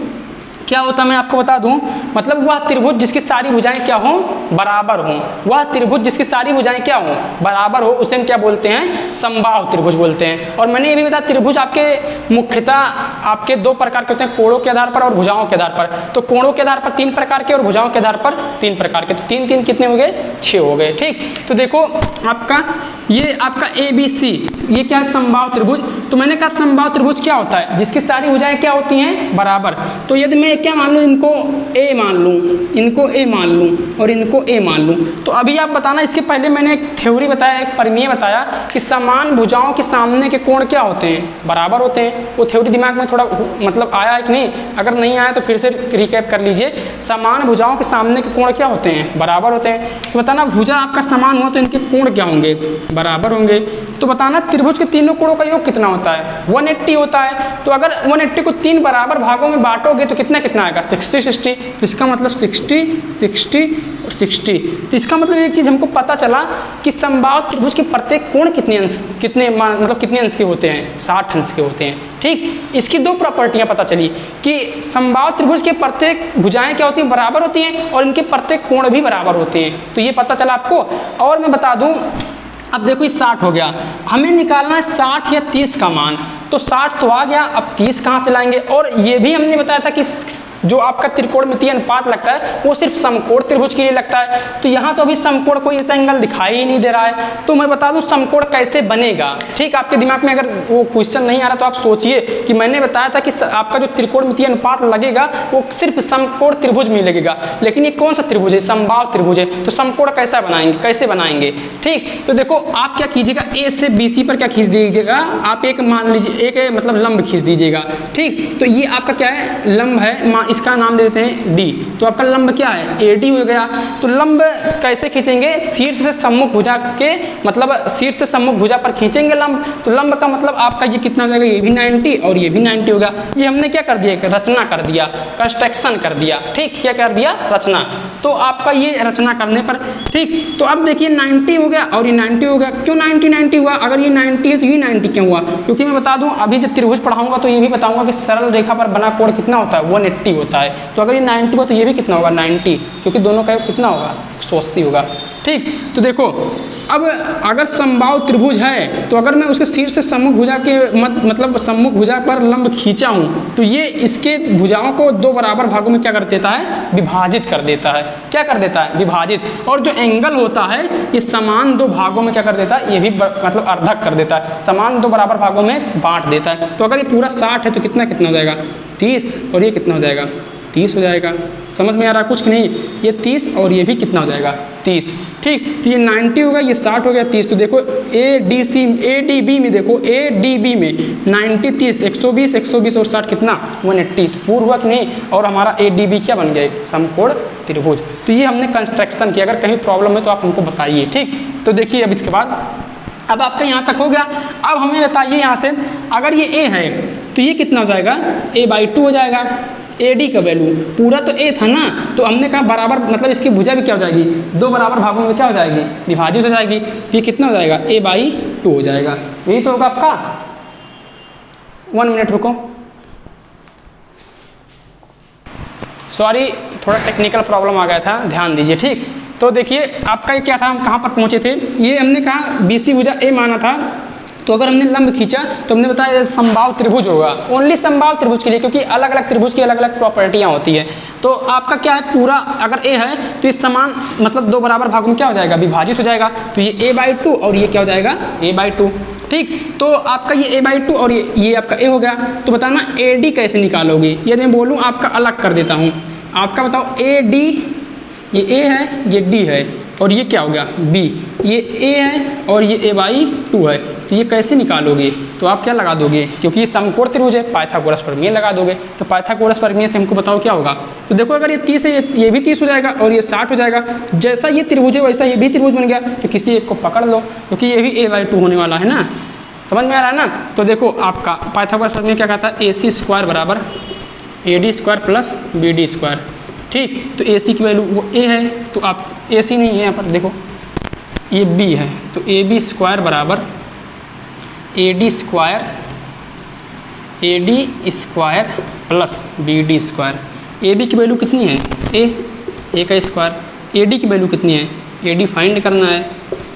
क्या होता है मैं आपको बता दूं, मतलब वह त्रिभुज जिसकी सारी भुजाएं क्या हों, बराबर हों। वह त्रिभुज जिसकी सारी भुजाएं क्या हों, बराबर हो, उसे हम क्या बोलते हैं, समबाहु त्रिभुज बोलते हैं। और मैंने ये भी बताया त्रिभुज आपके मुख्यतः आपके दो प्रकार के होते हैं, कोणों के आधार पर और भुजाओं के आधार पर। तो कोणों के आधार पर 3 प्रकार के और भुजाओं के आधार पर 3 प्रकार के। तो 3 3 कितने हो गए, 6 हो गए। ठीक, तो देखो आपका ये आपका ABC ये क्या है, समबाहु त्रिभुज। तो मैंने कहा समबाहु त्रिभुज क्या होता है, जिसकी सारी भुजाएं क्या होती हैं, बराबर। तो यदि मैं क्या मान लूँ, इनको A मान लूँ, इनको A मान लूँ और इनको A मान लूँ। तो अभी आप बताना, इसके पहले मैंने एक थ्योरी बताया, एक प्रमेय बताया कि समान भुजाओं के सामने के कोण क्या होते हैं, बराबर होते हैं। वो थ्योरी दिमाग में थोड़ा मतलब आया है कि नहीं, अगर नहीं आया तो फिर से रिकैप कर लीजिए। समान भुजाओं के सामने के कोण क्या होते हैं, बराबर होते हैं। तो बताना भुजा आपका समान हुआ तो इनके कोण क्या होंगे, बराबर होंगे। तो बताना त्रिभुज के तीनों कोणों का योग कितना होता है, 180 होता है। तो अगर 180 को 3 बराबर भागों में बांटोगे तो कितना कितना आएगा, 60 60। तो इसका मतलब 60 60 और 60। तो इसका मतलब एक चीज़ हमको पता चला कि समबाहु त्रिभुज के प्रत्येक कोण कितने अंश कितने अंश के होते हैं, 60 अंश के होते हैं। ठीक, इसकी 2 प्रॉपर्टियां पता चली कि समबाहु त्रिभुज के प्रत्येक भुजाएं क्या होती हैं, बराबर होती हैं और इनके प्रत्येक कोण भी बराबर होते हैं। तो ये पता चला आपको। और मैं बता दूं, अब देखो ये 60 हो गया, हमें निकालना है 60 या 30 का मान। तो 60 तो आ गया, अब 30 कहाँ से लाएंगे। और ये भी हमने बताया था कि जो आपका त्रिकोणमितीय अनुपात लगता है वो सिर्फ समकोण त्रिभुज के लिए लगता है। तो यहाँ तो अभी समकोण कोई ऐसा एंगल दिखाई ही नहीं दे रहा है। तो मैं बता दूं समकोण कैसे बनेगा। ठीक, आपके दिमाग में अगर वो क्वेश्चन नहीं आ रहा तो आप सोचिए कि मैंने बताया था कि आपका जो त्रिकोणमितीय अनुपात लगेगा वो सिर्फ समकोण त्रिभुज में लगेगा। लेकिन ये कौन सा त्रिभुज है, समबाहु त्रिभुज है। तो समकोण कैसा बनाएंगे, कैसे बनाएंगे। ठीक, तो देखो आप क्या कीजिएगा, A से BC पर क्या खींच दीजिएगा, आप एक मान लीजिए एक मतलब लंब खींच दीजिएगा। ठीक, तो ये आपका क्या है, लंब है, इसका नाम दे देते हैं D। तो आपका लंब क्या है, AD हो गया। तो लंब कैसे खींचेंगे, शीर्ष से सम्मुख भुजा के मतलब शीर्ष से सम्मुख भुजा पर खींचेंगे लंब। तो लंब का मतलब आपका ये कितना हो जाएगा, ये भी 90 और ये भी 90 होगा। ये हमने क्या कर दिया, रचना कर दिया, कंस्ट्रक्शन कर दिया। ठीक, क्या कर दिया, रचना। तो आपका ये रचना करने पर ठीक, तो अब देखिए 90 हो गया और ये 90 हो गया। क्यों 90 हुआ, अगर ये 90 है तो ये 90 क्यों हुआ, क्योंकि मैं बता दूं अभी जब त्रिभुज पढ़ाऊंगा तो ये भी बताऊंगा कि सरल रेखा पर बना कोण कितना होता है, 180 होता है। तो अगर ये 90 हुआ तो ये भी कितना होगा, 90, क्योंकि दोनों का कितना होगा, 180 होगा। ठीक, तो देखो अब अगर समबाहु त्रिभुज है तो अगर मैं उसके शीर्ष से सम्मुख भुजा के मतलब सम्मुख भुजा पर लंब खींचा हूँ तो ये इसके भुजाओं को 2 बराबर भागों में क्या कर देता है, विभाजित कर देता है। क्या कर देता है, विभाजित। और जो एंगल होता है ये समान 2 भागों में क्या कर देता है, ये भी मतलब अर्धक कर देता है, समान 2 बराबर भागों में बांट देता है। तो अगर ये पूरा 60 है तो कितना कितना हो जाएगा, 30, और ये कितना हो जाएगा, 30 हो जाएगा। समझ में आ रहा कुछ कि नहीं, ये 30 और ये भी कितना हो जाएगा, 30। ठीक, तो ये 90 होगा, ये 60 हो गया, 30। तो देखो ADB में देखो, ADB में 90 30 120 120 और 60 कितना, 180। तो पूर्ण हुआ कि नहीं, और हमारा ADB क्या बन गया, समकोण त्रिभुज। तो ये हमने कंस्ट्रक्शन किया। अगर कहीं प्रॉब्लम है तो आप हमको बताइए। ठीक, तो देखिए अब इसके बाद अब आपका यहाँ तक हो गया। अब हमें बताइए यहाँ से अगर ये A है तो ये कितना हो जाएगा, A/2 हो जाएगा। AD का वैल्यू पूरा तो A था ना, तो हमने कहा बराबर मतलब इसकी भुजा भी क्या हो जाएगी, 2 बराबर भागों में क्या हो जाएगी, विभाजित हो जाएगी। ये कितना हो जाएगा, A/2 हो जाएगा। यही तो होगा आपका। 1 मिनट रुको, सॉरी थोड़ा टेक्निकल प्रॉब्लम आ गया था, ध्यान दीजिए। ठीक, तो देखिए आपका ये क्या था, हम कहाँ पर पहुँचे थे, ये हमने कहा BC भुजा A माना था। तो अगर हमने लंब खींचा तो हमने बताया समबाहु त्रिभुज होगा, ओनली समबाहु त्रिभुज के लिए, क्योंकि अलग अलग त्रिभुज की अलग अलग प्रॉपर्टियां होती है। तो आपका क्या है, पूरा अगर A है तो इस समान मतलब 2 बराबर भागों में क्या हो जाएगा, विभाजित हो जाएगा। तो ये A/2 और ये क्या हो जाएगा, A/2। ठीक, तो आपका ये A/2 और ये आपका A हो गया। तो बताना AD कैसे निकालोगे, यदि मैं बोलूँ आपका अलग कर देता हूँ, आपका बताओ AD, ये A है, ये D है, और ये क्या हो गया B, ये A है और ये A/2 है। तो ये कैसे निकालोगे, तो आप क्या लगा दोगे, क्योंकि ये समकोण त्रिभुज है, पाइथागोरस प्रमेय लगा दोगे। तो पाइथागोरस प्रमेय से हमको बताओ क्या होगा। तो देखो अगर ये 30 है, ये भी 30 हो जाएगा और ये 60 हो जाएगा। जैसा ये त्रिभुज है वैसा ये भी त्रिभुज बन गया। तो किसी एक को पकड़ लो, क्योंकि ये भी A/2 होने वाला है ना, समझ में आ रहा है ना। तो देखो आपका पाइथागोरस प्रमेय क्या कहता है, AC² बराबर AD² प्लस BD²। ठीक। तो ए सी की वैल्यू वो ए है, तो आप ए सी नहीं है यहाँ पर, देखो ये बी है, तो ए बी स्क्वायर बराबर A D square plus B D square. A B की वैल्यू कितनी है, ए का स्क्वायर। ए डी की वैल्यू कितनी है, ए डी फाइंड करना है।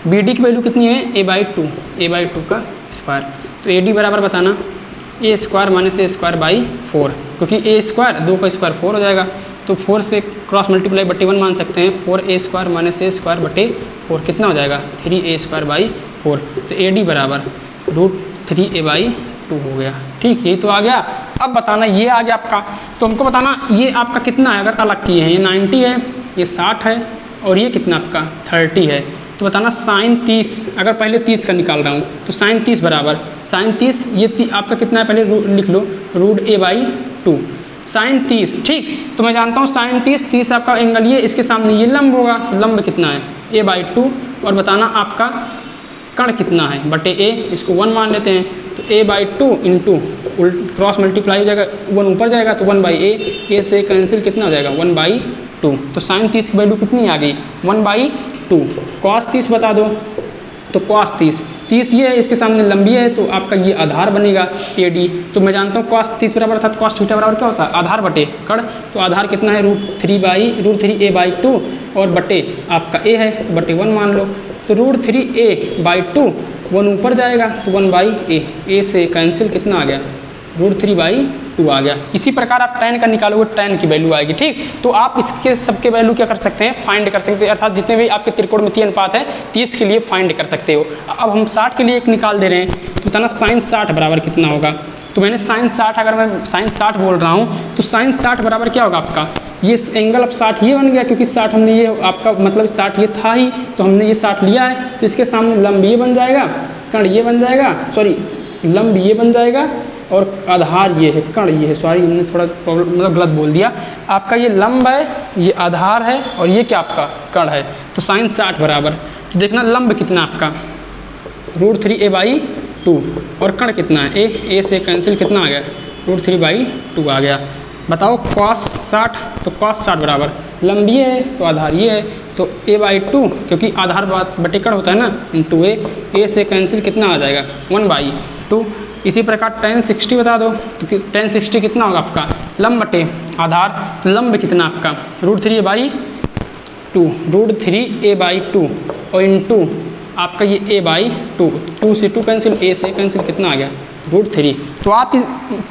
बी डी की वैल्यू कितनी है, ए बाई टू का स्क्वायर। तो ए डी बराबर बताना A square minus A square by 4, क्योंकि ए स्क्वायर 2 का स्क्वायर 4 हो जाएगा, तो 4 से क्रॉस मल्टीप्लाई बटे 1 मान सकते हैं। 4 ए स्क्वायर माइनस ए स्क्वायर बटे 4 कितना हो जाएगा, 3 ए स्क्वायर बाई 4। तो ए डी बराबर √3 ए बाई 2 हो गया। ठीक, यही तो आ गया। अब बताना ये आ गया आपका, तो हमको बताना ये आपका कितना है। अगर अलग किए हैं, ये 90 है, ये 60 है, और ये कितना आपका 30 है, तो बताना साइन 30, अगर पहले 30 का निकाल रहा हूँ तो साइन 30 बराबर साइन 30, ये आपका कितना है पहले लिख लो, √a/2 साइन 30। ठीक, तो मैं जानता हूँ साइन 30 आपका एंगल ये, इसके सामने ये लंब होगा, लंब कितना है a/2, और बताना आपका कण कितना है बटे a, इसको 1 मान लेते हैं। तो a/2 इंटू क्रॉस मल्टीप्लाई हो जाएगा, 1 ऊपर जाएगा तो 1/a से कैंसिल कितना हो जाएगा 1/2। तो साइन 30 की वैल्यू कितनी आ गई 1/2। कॉस 30 बता दो, तो कॉस 30 ये है, इसके सामने लंबी है, तो आपका ये आधार बनेगा ए डी। तो मैं जानता हूँ कॉस 30 बराबर था, कॉस थीटा बराबर क्या होता है, आधार बटे कण। तो आधार कितना है √3a/2, और बटे आपका ए है तो बटे 1 मान लो। तो √3a/2 1 ऊपर जाएगा तो 1/a, ए से कैंसिल कितना आ गया √3/2 आ गया। इसी प्रकार आप tan का निकालोगे, tan की वैल्यू आएगी। ठीक, तो आप इसके सबके वैल्यू क्या कर सकते हैं, फाइंड कर सकते हैं, अर्थात जितने भी आपके त्रिकोणमितीय अनुपात है 30 के लिए फाइंड कर सकते हो। अब हम 60 के लिए एक निकाल दे रहे हैं, तो बताना साइन 60 बराबर कितना होगा। तो मैंने साइन 60, अगर मैं साइन 60 बोल रहा हूँ तो साइन 60 बराबर क्या होगा आपका, ये एंगल अब 60 ये बन गया, क्योंकि 60 हमने ये आपका मतलब 60 ये था ही, तो हमने ये 60 लिया है, तो इसके सामने लंब ये बन जाएगा, कण ये बन जाएगा, सॉरी लंब ये बन जाएगा, और आधार ये है, कण ये है, सॉरी हमने थोड़ा प्रॉब्लम मतलब गलत बोल दिया। आपका ये लंब है, ये आधार है, और ये क्या आपका कण है। तो साइन 60 बराबर, तो देखना लंब कितना आपका √3a/2, और कण कितना है ए से कैंसिल कितना आ गया √3/2 आ गया। बताओ कॉस 60, तो कॉस 60 बराबर लंबी है तो आधार ये है, तो a/2, क्योंकि आधार बटे कण होता है ना, इंटू ए से कैंसिल कितना आ जाएगा 1/2। इसी प्रकार tan 60 बता दो, तो tan 60 कितना होगा आपका, लंब बटे आधार, तो लंब कितना आपका √3a/2 और इंटू आपका ये a/2, 2 से 2 कैंसिल, a से कैंसिल कितना आ गया √3। तो आप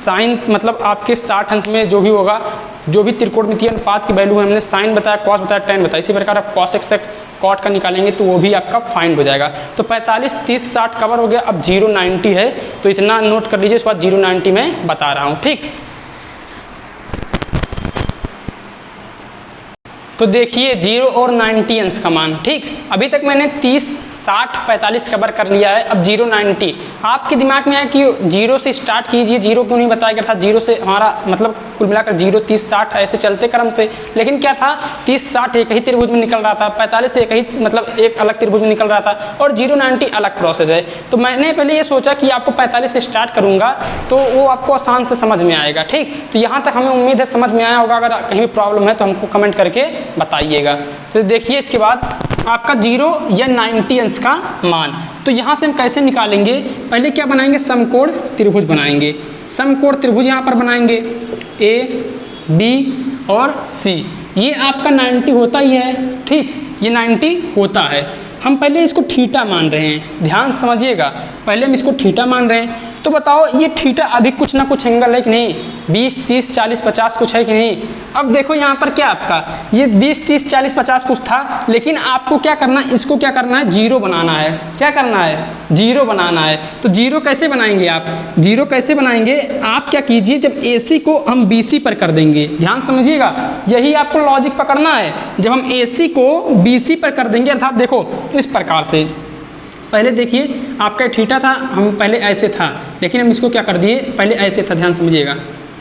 साइन मतलब आपके 60 अंश में जो भी होगा, जो भी त्रिकोणमितीय अनुपात की वैल्यू है, हमने साइन बताया, कॉस बताया, tan बताया, इसी प्रकार आप कॉस एक्स कॉट का निकालेंगे तो वो भी आपका फाइंड हो जाएगा। तो 45, 30, 60 कवर हो गया। अब 0, 90 है, तो इतना नोट कर लीजिए, उसके बाद 0, 90 में बता रहा हूँ। ठीक, तो देखिए 0 और 90 अंश का मान। ठीक, अभी तक मैंने 30, 60, 45 कवर कर लिया है। अब 0, 90 आपके दिमाग में है कि 0 से स्टार्ट कीजिए, 0 क्यों नहीं बताया गया था, 0 से हमारा मतलब कुल मिलाकर 0, 30, 60 ऐसे चलते क्रम से, लेकिन क्या था 30, 60 एक ही त्रिभुज में निकल रहा था, 45 एक ही मतलब एक अलग त्रिभुज में निकल रहा था, और 0, 90 अलग प्रोसेस है। तो मैंने पहले ये सोचा कि आपको 45 से स्टार्ट करूँगा तो वो आपको आसान से समझ में आएगा। ठीक, तो यहाँ तक हमें उम्मीद है समझ में आया होगा। अगर कहीं भी प्रॉब्लम है तो हमको कमेंट करके बताइएगा। तो देखिए इसके बाद आपका 0 या 90 अंश का मान, तो यहाँ से हम कैसे निकालेंगे, पहले क्या बनाएंगे, समकोण त्रिभुज बनाएंगे। समकोण त्रिभुज यहाँ पर बनाएंगे A, B और C। ये आपका 90 होता ही है। ठीक, ये 90 होता है। हम पहले इसको थीटा मान रहे हैं, ध्यान समझिएगा, पहले हम इसको थीटा मान रहे हैं। तो बताओ ये थीटा अभी कुछ ना कुछ एंगल है कि नहीं, 20, 30, 40, 50 कुछ है कि नहीं। अब देखो यहाँ पर क्या आपका ये 20, 30, 40, 50 कुछ था, लेकिन आपको क्या करना है, इसको क्या करना है, 0 बनाना है। क्या करना है, 0 बनाना है। तो 0 कैसे बनाएंगे आप, 0 कैसे बनाएंगे, आप क्या कीजिए, जब AC को हम BC पर कर देंगे, ध्यान समझिएगा, यही आपको लॉजिक पकड़ना है। जब हम AC को BC पर कर देंगे, अर्थात देखो इस प्रकार से, पहले देखिए आपका थीटा था, हम पहले ऐसे था, लेकिन हम इसको क्या कर दिए, पहले ऐसे था, ध्यान समझिएगा,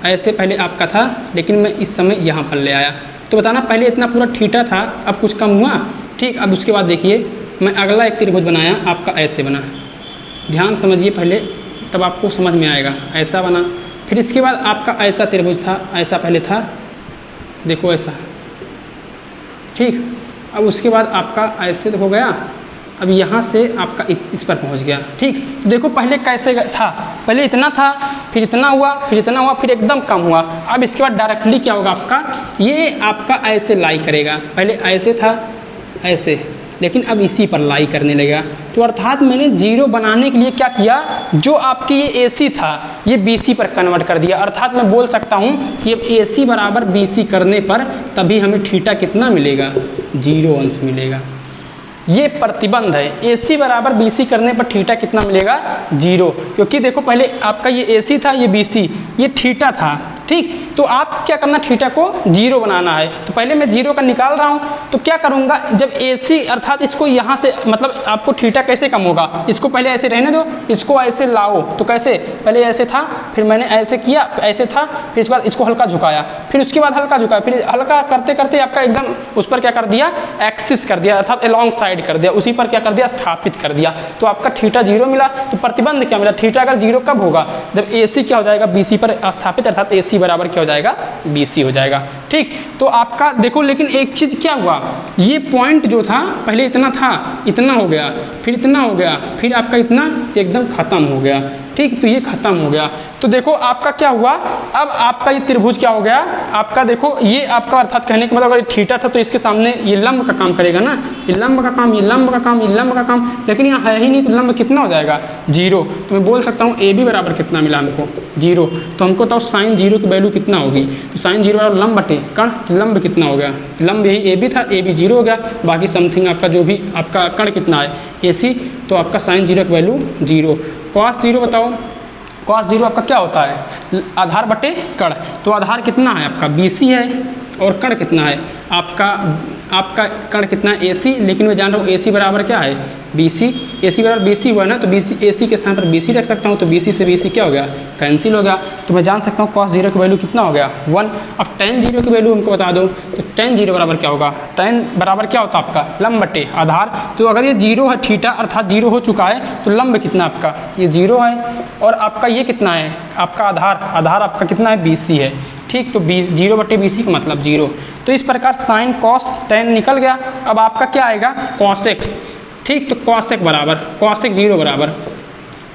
ऐसे पहले आपका था, लेकिन मैं इस समय यहाँ पर ले आया। तो बताना पहले इतना पूरा थीटा था, अब कुछ कम हुआ। ठीक, अब उसके बाद देखिए मैं अगला एक त्रिभुज बनाया, आपका ऐसे बना, ध्यान समझिए पहले, तब आपको समझ में आएगा। ऐसा बना, फिर इसके बाद आपका ऐसा त्रिभुज था, ऐसा पहले था, देखो ऐसा, ठीक। अब उसके बाद आपका ऐसे हो गया, अब यहाँ से आपका इस पर पहुँच गया। ठीक, तो देखो पहले कैसे था, पहले इतना था, फिर इतना हुआ, फिर इतना हुआ, फिर एकदम कम हुआ। अब इसके बाद डायरेक्टली क्या होगा आपका, ये आपका ऐसे लाई करेगा, पहले ऐसे था ऐसे, लेकिन अब इसी पर लाई करने लगेगा। तो अर्थात मैंने जीरो बनाने के लिए क्या किया, जो आपकी ये AC था ये BC पर कन्वर्ट कर दिया। अर्थात मैं बोल सकता हूँ कि AC बराबर BC करने पर तभी हमें थीटा कितना मिलेगा, 0 अंश मिलेगा। ये प्रतिबंध है, AC बराबर BC करने पर थीटा कितना मिलेगा, 0। क्योंकि देखो पहले आपका ये AC था, ये BC, ये थीटा था। ठीक, तो आप क्या करना, थीटा को 0 बनाना है। तो पहले मैं 0 का निकाल रहा हूँ, तो क्या करूँगा, जब AC अर्थात इसको यहाँ से, मतलब आपको थीटा कैसे कम होगा, इसको पहले ऐसे रहने दो, इसको ऐसे लाओ। तो कैसे, पहले ऐसे था, फिर मैंने ऐसे किया, ऐसे था, फिर इसके बाद इसको हल्का झुकाया, फिर उसके बाद हल्का झुकाया, फिर हल्का करते करते आपका एकदम उस पर क्या कर दिया, एक्सिस कर दिया, अर्थात अलॉन्ग साइड कर दिया, उसी पर क्या कर दिया, स्थापित कर दिया। तो आपका थीटा 0 मिला। तो प्रतिबंध क्या मिला, थीटा अगर 0 कब होगा, जब AC क्या हो जाएगा, BC पर स्थापित, अर्थात AC बराबर क्या हो जाएगा, BC हो जाएगा। ठीक, तो आपका देखो, लेकिन एक चीज़ क्या हुआ, ये पॉइंट जो था पहले इतना था, इतना हो गया, फिर इतना हो गया, फिर आपका इतना एकदम खत्म हो गया। ठीक, तो ये खत्म हो गया। तो देखो आपका क्या हुआ, अब आपका ये त्रिभुज क्या हो गया, आपका देखो ये आपका अर्थात कहने का मतलब अगर थीटा था तो इसके सामने ये लंब का काम करेगा ना, ये लंब का काम, ये लंब का काम, ये लंब का काम, लेकिन यहाँ है ही नहीं, तो लंब कितना हो जाएगा, 0। तो मैं बोल सकता हूँ AB बराबर कितना मिला हमको, 0। तो हमको तो साइन 0 की वैल्यू कितना होगी, तो साइन 0 बराबर लंब बटे कण, लंब कितना हो गया, लंब यही AB था, AB 0 हो गया, बाकी समथिंग आपका जो भी आपका कण कितना है AC, तो आपका साइन 0 की वैल्यू 0। कॉस 0 बताओ, कॉस 0 आपका क्या होता है, आधार बटे कण। तो आधार कितना है आपका, BC है, और कण कितना है आपका कण कितना है, AC, लेकिन मैं जान रहा हूँ AC बराबर क्या है, BC। AC बराबर BC हुआ ना, तो BC, AC के स्थान पर BC रख सकता हूँ, तो BC से BC क्या हो गया, कैंसिल हो गया। तो मैं जान सकता हूँ कॉस 0 की वैल्यू कितना हो गया, 1। अब tan 0 की वैल्यू हमको बता दो, तो tan 0 बराबर क्या होगा, tan बराबर क्या होता है आपका, लंब बटे आधार। तो अगर ये 0 है, थीटा अर्थात 0 हो चुका है, तो लंब कितना आपका, ये 0 है, और आपका ये कितना है, आपका आधार आपका कितना है, BC है। ठीक, तो 0 बटे BC का मतलब 0। तो इस प्रकार साइन कॉस tan निकल गया। अब आपका क्या आएगा, कॉसेक। ठीक, तो कॉसेक बराबर कॉसेक 0 बराबर,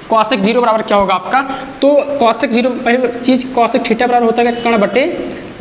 कॉसेक 0 बराबर क्या होगा आपका, तो कॉसेक 0 पहले चीज़, कॉसेक थीटा बराबर होता है कण बटे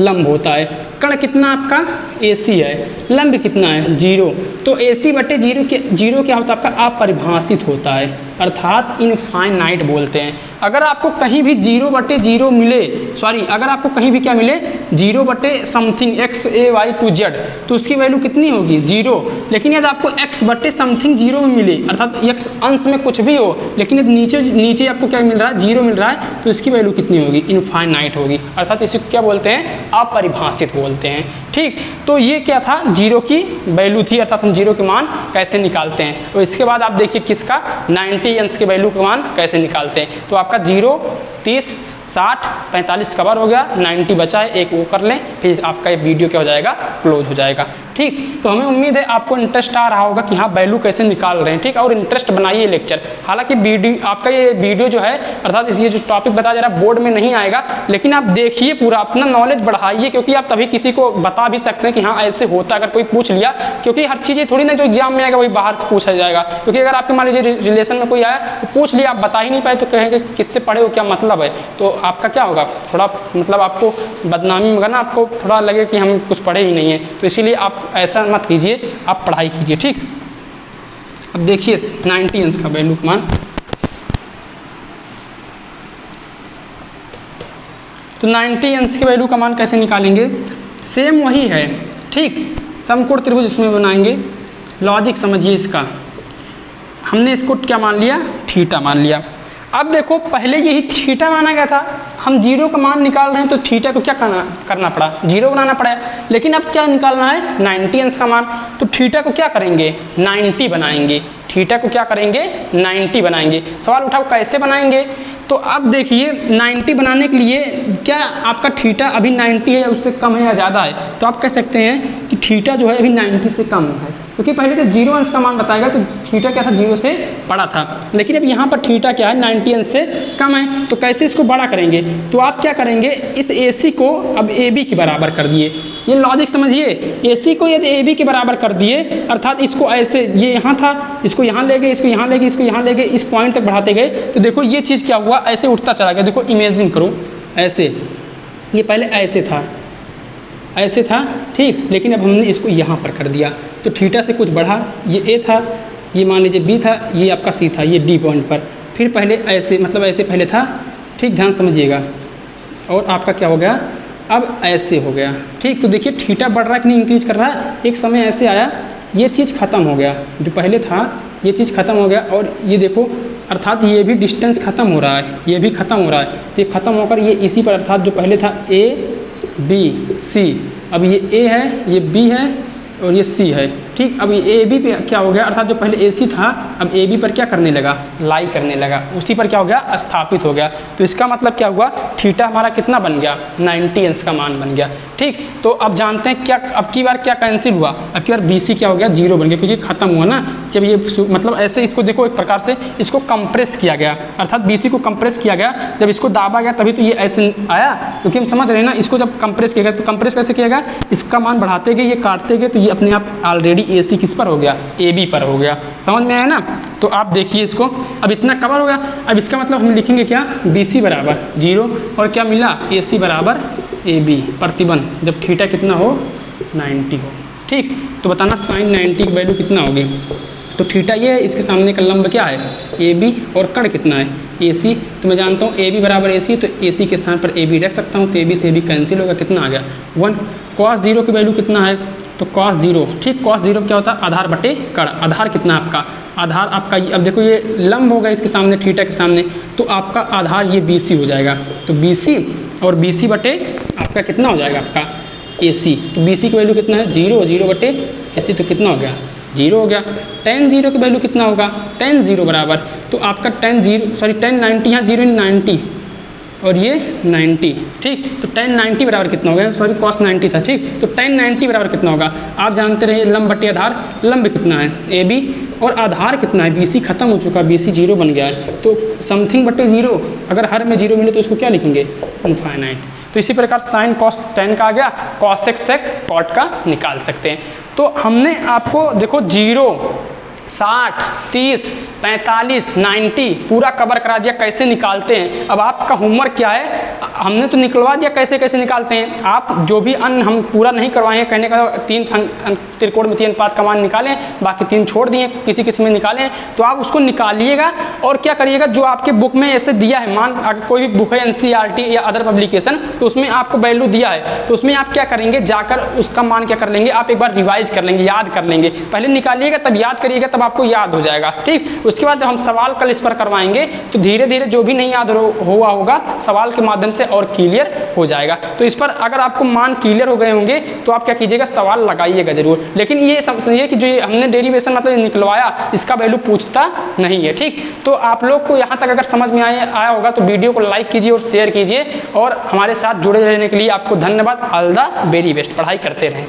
लंब होता है। कण कितना आपका AC है, लंब कितना है 0। तो AC बटे 0 क्या होता है आपका, अपरिभाषित होता है, अर्थात इनफाइनाइट बोलते हैं। अगर आपको कहीं भी 0 बटे 0 मिले, सॉरी अगर आपको कहीं भी क्या मिले, 0 बटे something x a y to z, तो उसकी वैल्यू कितनी होगी, 0। लेकिन यदि आपको x बटे समथिंग 0 में मिले, अर्थात x अंश में कुछ भी हो, लेकिन यदि नीचे आपको क्या मिल रहा है, 0 मिल रहा है, तो इसकी वैल्यू कितनी होगी, इनफाइनाइट होगी, अर्थात इसे क्या बोलते हैं, अपरिभाषित बोलते हैं। ठीक, तो ये क्या था, 0 की वैल्यू थी, अर्थात हम 0 के मान कैसे निकालते हैं। तो इसके बाद आप देखिए किसका, 90 अंश के वैल्यू का मान कैसे निकालते हैं। तो आपका 0, 30, 60, 45 कवर हो गया, 90 बचा है, एक वो कर लें, फिर आपका ये वीडियो क्या हो जाएगा, क्लोज हो जाएगा। ठीक, तो हमें उम्मीद है आपको इंटरेस्ट आ रहा होगा कि हाँ वैल्यू कैसे निकाल रहे हैं। ठीक, और इंटरेस्ट बनाइए लेक्चर। हालांकि वीडियो आपका ये वीडियो जो है, अर्थात ये जो टॉपिक बताया जा रहा है बोर्ड में नहीं आएगा, लेकिन आप देखिए पूरा, अपना नॉलेज बढ़ाइए, क्योंकि आप तभी किसी को बता भी सकते हैं कि हाँ ऐसे होता, अगर कोई पूछ लिया, क्योंकि हर चीज़ थोड़ी ना जो एग्जाम में आएगा वही बाहर से पूछा जाएगा। क्योंकि अगर आपके मान लीजिए रिलेशन में कोई आया तो पूछ लिया, आप बता ही नहीं पाए, तो कहेंगे किससे पढ़े हो, क्या मतलब है, तो आपका क्या होगा, थोड़ा मतलब आपको बदनामी में ना, आपको थोड़ा लगे कि हम कुछ पढ़े ही नहीं है। तो इसीलिए आप ऐसा मत कीजिए, आप पढ़ाई कीजिए। ठीक, अब देखिए 90 अंश का वैल्यू मान, तो 90 अंश के वैल्यू का मान कैसे निकालेंगे, सेम वही है। ठीक, समकोण त्रिभुज इसमें बनाएंगे, लॉजिक समझिए इसका। हमने इसको क्या मान लिया, थीटा मान लिया। अब देखो पहले यही थीटा माना गया था, हम 0 का मान निकाल रहे हैं, तो थीटा को क्या करना पड़ा, 0 बनाना पड़ा। लेकिन अब क्या निकालना है, 90 अंश का मान, तो थीटा को क्या करेंगे, 90 बनाएंगे। थीटा को क्या करेंगे, 90 बनाएंगे। सवाल उठाओ कैसे बनाएंगे, तो अब देखिए 90 बनाने के लिए क्या आपका थीटा अभी 90 है, उससे कम है या ज़्यादा है, तो आप कह सकते हैं कि थीटा जो है अभी 90 से कम है। क्योंकि पहले तो 0 अंश का मान बताएगा तो थीटा क्या था, 0 से बड़ा था। लेकिन अब यहाँ पर थीटा क्या है, 90 अंश से कम है। तो कैसे इसको बड़ा करेंगे, तो आप क्या करेंगे, इस AC को अब AB के बराबर कर दिए। ये लॉजिक समझिए, AC को यदि AB के बराबर कर दिए, अर्थात इसको ऐसे, ये यहाँ था, इसको यहाँ ले गए, इसको यहाँ ले गए, इसको यहाँ ले गए, इस पॉइंट तक बढ़ाते गए, तो देखो ये चीज़ क्या हुआ, ऐसे उठता चला गया। देखो इमेजिन करो, ऐसे, ये पहले ऐसे था, ऐसे था, ठीक, लेकिन अब हमने इसको यहाँ पर कर दिया, तो थीटा से कुछ बढ़ा, ये A था, ये मान लीजिए B था, ये आपका C था, ये D पॉइंट पर, फिर पहले ऐसे, मतलब ऐसे पहले था, ठीक, ध्यान समझिएगा, और आपका क्या हो गया, अब ऐसे हो गया, ठीक। तो देखिए थीटा बढ़ रहा है कि नहीं, इंक्रीज कर रहा है। एक समय ऐसे आया, ये चीज़ ख़त्म हो गया, जो पहले था ये चीज़ ख़त्म हो गया, और ये देखो, अर्थात ये भी डिस्टेंस ख़त्म हो रहा है, ये भी ख़त्म हो रहा है, तो ये ख़त्म होकर ये इसी पर, अर्थात जो पहले था A B C, अब ये A है, ये B है और ये C है, ठीक। अब ये AB पे क्या हो गया, अर्थात जो पहले AC था अब AB पर क्या करने लगा, लाई करने लगा, उसी पर क्या हो गया, स्थापित हो गया। तो इसका मतलब क्या हुआ, थीटा हमारा कितना बन गया, 90 अंश का मान बन गया, ठीक। तो अब जानते हैं क्या, अब की बार क्या कैंसिल हुआ, अब की बार BC क्या हो गया, 0 बन गया, क्योंकि खत्म हुआ ना। जब ये मतलब ऐसे इसको देखो, एक प्रकार से इसको कंप्रेस किया गया, अर्थात BC को कंप्रेस किया गया, जब इसको दाबा गया तभी तो ये ऐसे आया, क्योंकि हम समझ रहे हैं ना, इसको जब कंप्रेस किया गया, तो कंप्रेस कैसे किया गया, इसका मान बढ़ाते गए, ये काटते गए, तो ये अपने आप ऑलरेडी AC किस पर हो गया, AB पर हो गया, समझ में आया ना। तो आप देखिए इसको, अब इतना कवर हो गया, अब इसका मतलब हम लिखेंगे क्या, BC बराबर 0 और क्या मिला, AC बराबर AB, प्रतिबंध जब थीटा कितना हो, 90 हो, ठीक। तो बताना साइन 90 की वैल्यू कितना होगी, तो थीटा ये है, इसके सामने का लंब क्या है, AB, और कण कितना है, AC। तो मैं जानता हूँ AB बराबर AC, तो AC के स्थान पर AB रख सकता हूँ, तो AB से AB कैंसिल होगा, कितना आ गया 1। cos 0 की वैल्यू कितना है, तो cos 0, ठीक, cos 0 क्या होता है, आधार बटे कण, आधार कितना है आपका, आधार आपका, अब देखो ये लंब होगा इसके सामने, थीटा के सामने, तो आपका आधार ये BC हो जाएगा, तो BC और BC बटे आपका कितना हो जाएगा, आपका AC। तो BC की वैल्यू कितना है, 0, 0 बटे AC, तो कितना हो गया, 0 हो गया। tan 0 की वैल्यू कितना होगा, tan 0 बराबर, तो आपका tan 90, यहाँ 0 90 और ये 90, ठीक। तो tan 90 बराबर कितना होगा, सॉरी cos 90 था, ठीक। तो tan 90 बराबर कितना होगा, आप जानते रहे लंब बटे आधार, लंब कितना है AB और आधार कितना है, BC खत्म हो चुका, BC 0 बन गया है, तो समथिंग बटे 0, अगर हर में 0 मिले तो उसको क्या लिखेंगे, इनफाइनाइट। तो इसी प्रकार साइन cos tan का आ गया, cos sec cot का निकाल सकते हैं। तो हमने आपको देखो 0, 60, 30, 45, 90 पूरा कवर करा दिया कैसे निकालते हैं। अब आपका होमवर्क क्या है, हमने तो निकलवा दिया कैसे कैसे निकालते हैं, आप जो भी अन्य हम पूरा नहीं करवाए हैं, कहने का 3 त्रिकोणमितीय अनुपात का मान निकालें, बाकी 3 छोड़ दिए, किसी किसी में निकालें, तो आप उसको निकालिएगा और क्या करिएगा, जो आपके बुक में ऐसे दिया है मान, अगर कोई भी बुक है NCERT या अदर पब्लिकेशन, तो उसमें आपको वैल्यू दिया है, तो उसमें आप क्या करेंगे, जाकर उसका मान क्या कर लेंगे, आप एक बार रिवाइज कर लेंगे, याद कर लेंगे, पहले निकालिएगा तब याद करिएगा, तब आपको याद हो जाएगा, ठीक। उसके बाद जब हम सवाल कल इस पर करवाएंगे तो धीरे धीरे जो भी नहीं याद हुआ होगा सवाल के माध्यम से और क्लियर हो जाएगा। तो इस पर अगर आपको मान क्लियर हो गए होंगे तो आप क्या कीजिएगा, सवाल लगाइएगा जरूर, लेकिन ये समझिए कि जो हमने डेरिवेशन मतलब निकलवाया इसका वैल्यू पूछता नहीं है, ठीक। तो आप लोग को यहाँ तक अगर समझ में आया होगा तो वीडियो को लाइक कीजिए और शेयर कीजिए, और हमारे साथ जुड़े रहने के लिए आपको धन्यवाद। ऑल द वेरी बेस्ट, पढ़ाई करते रहें।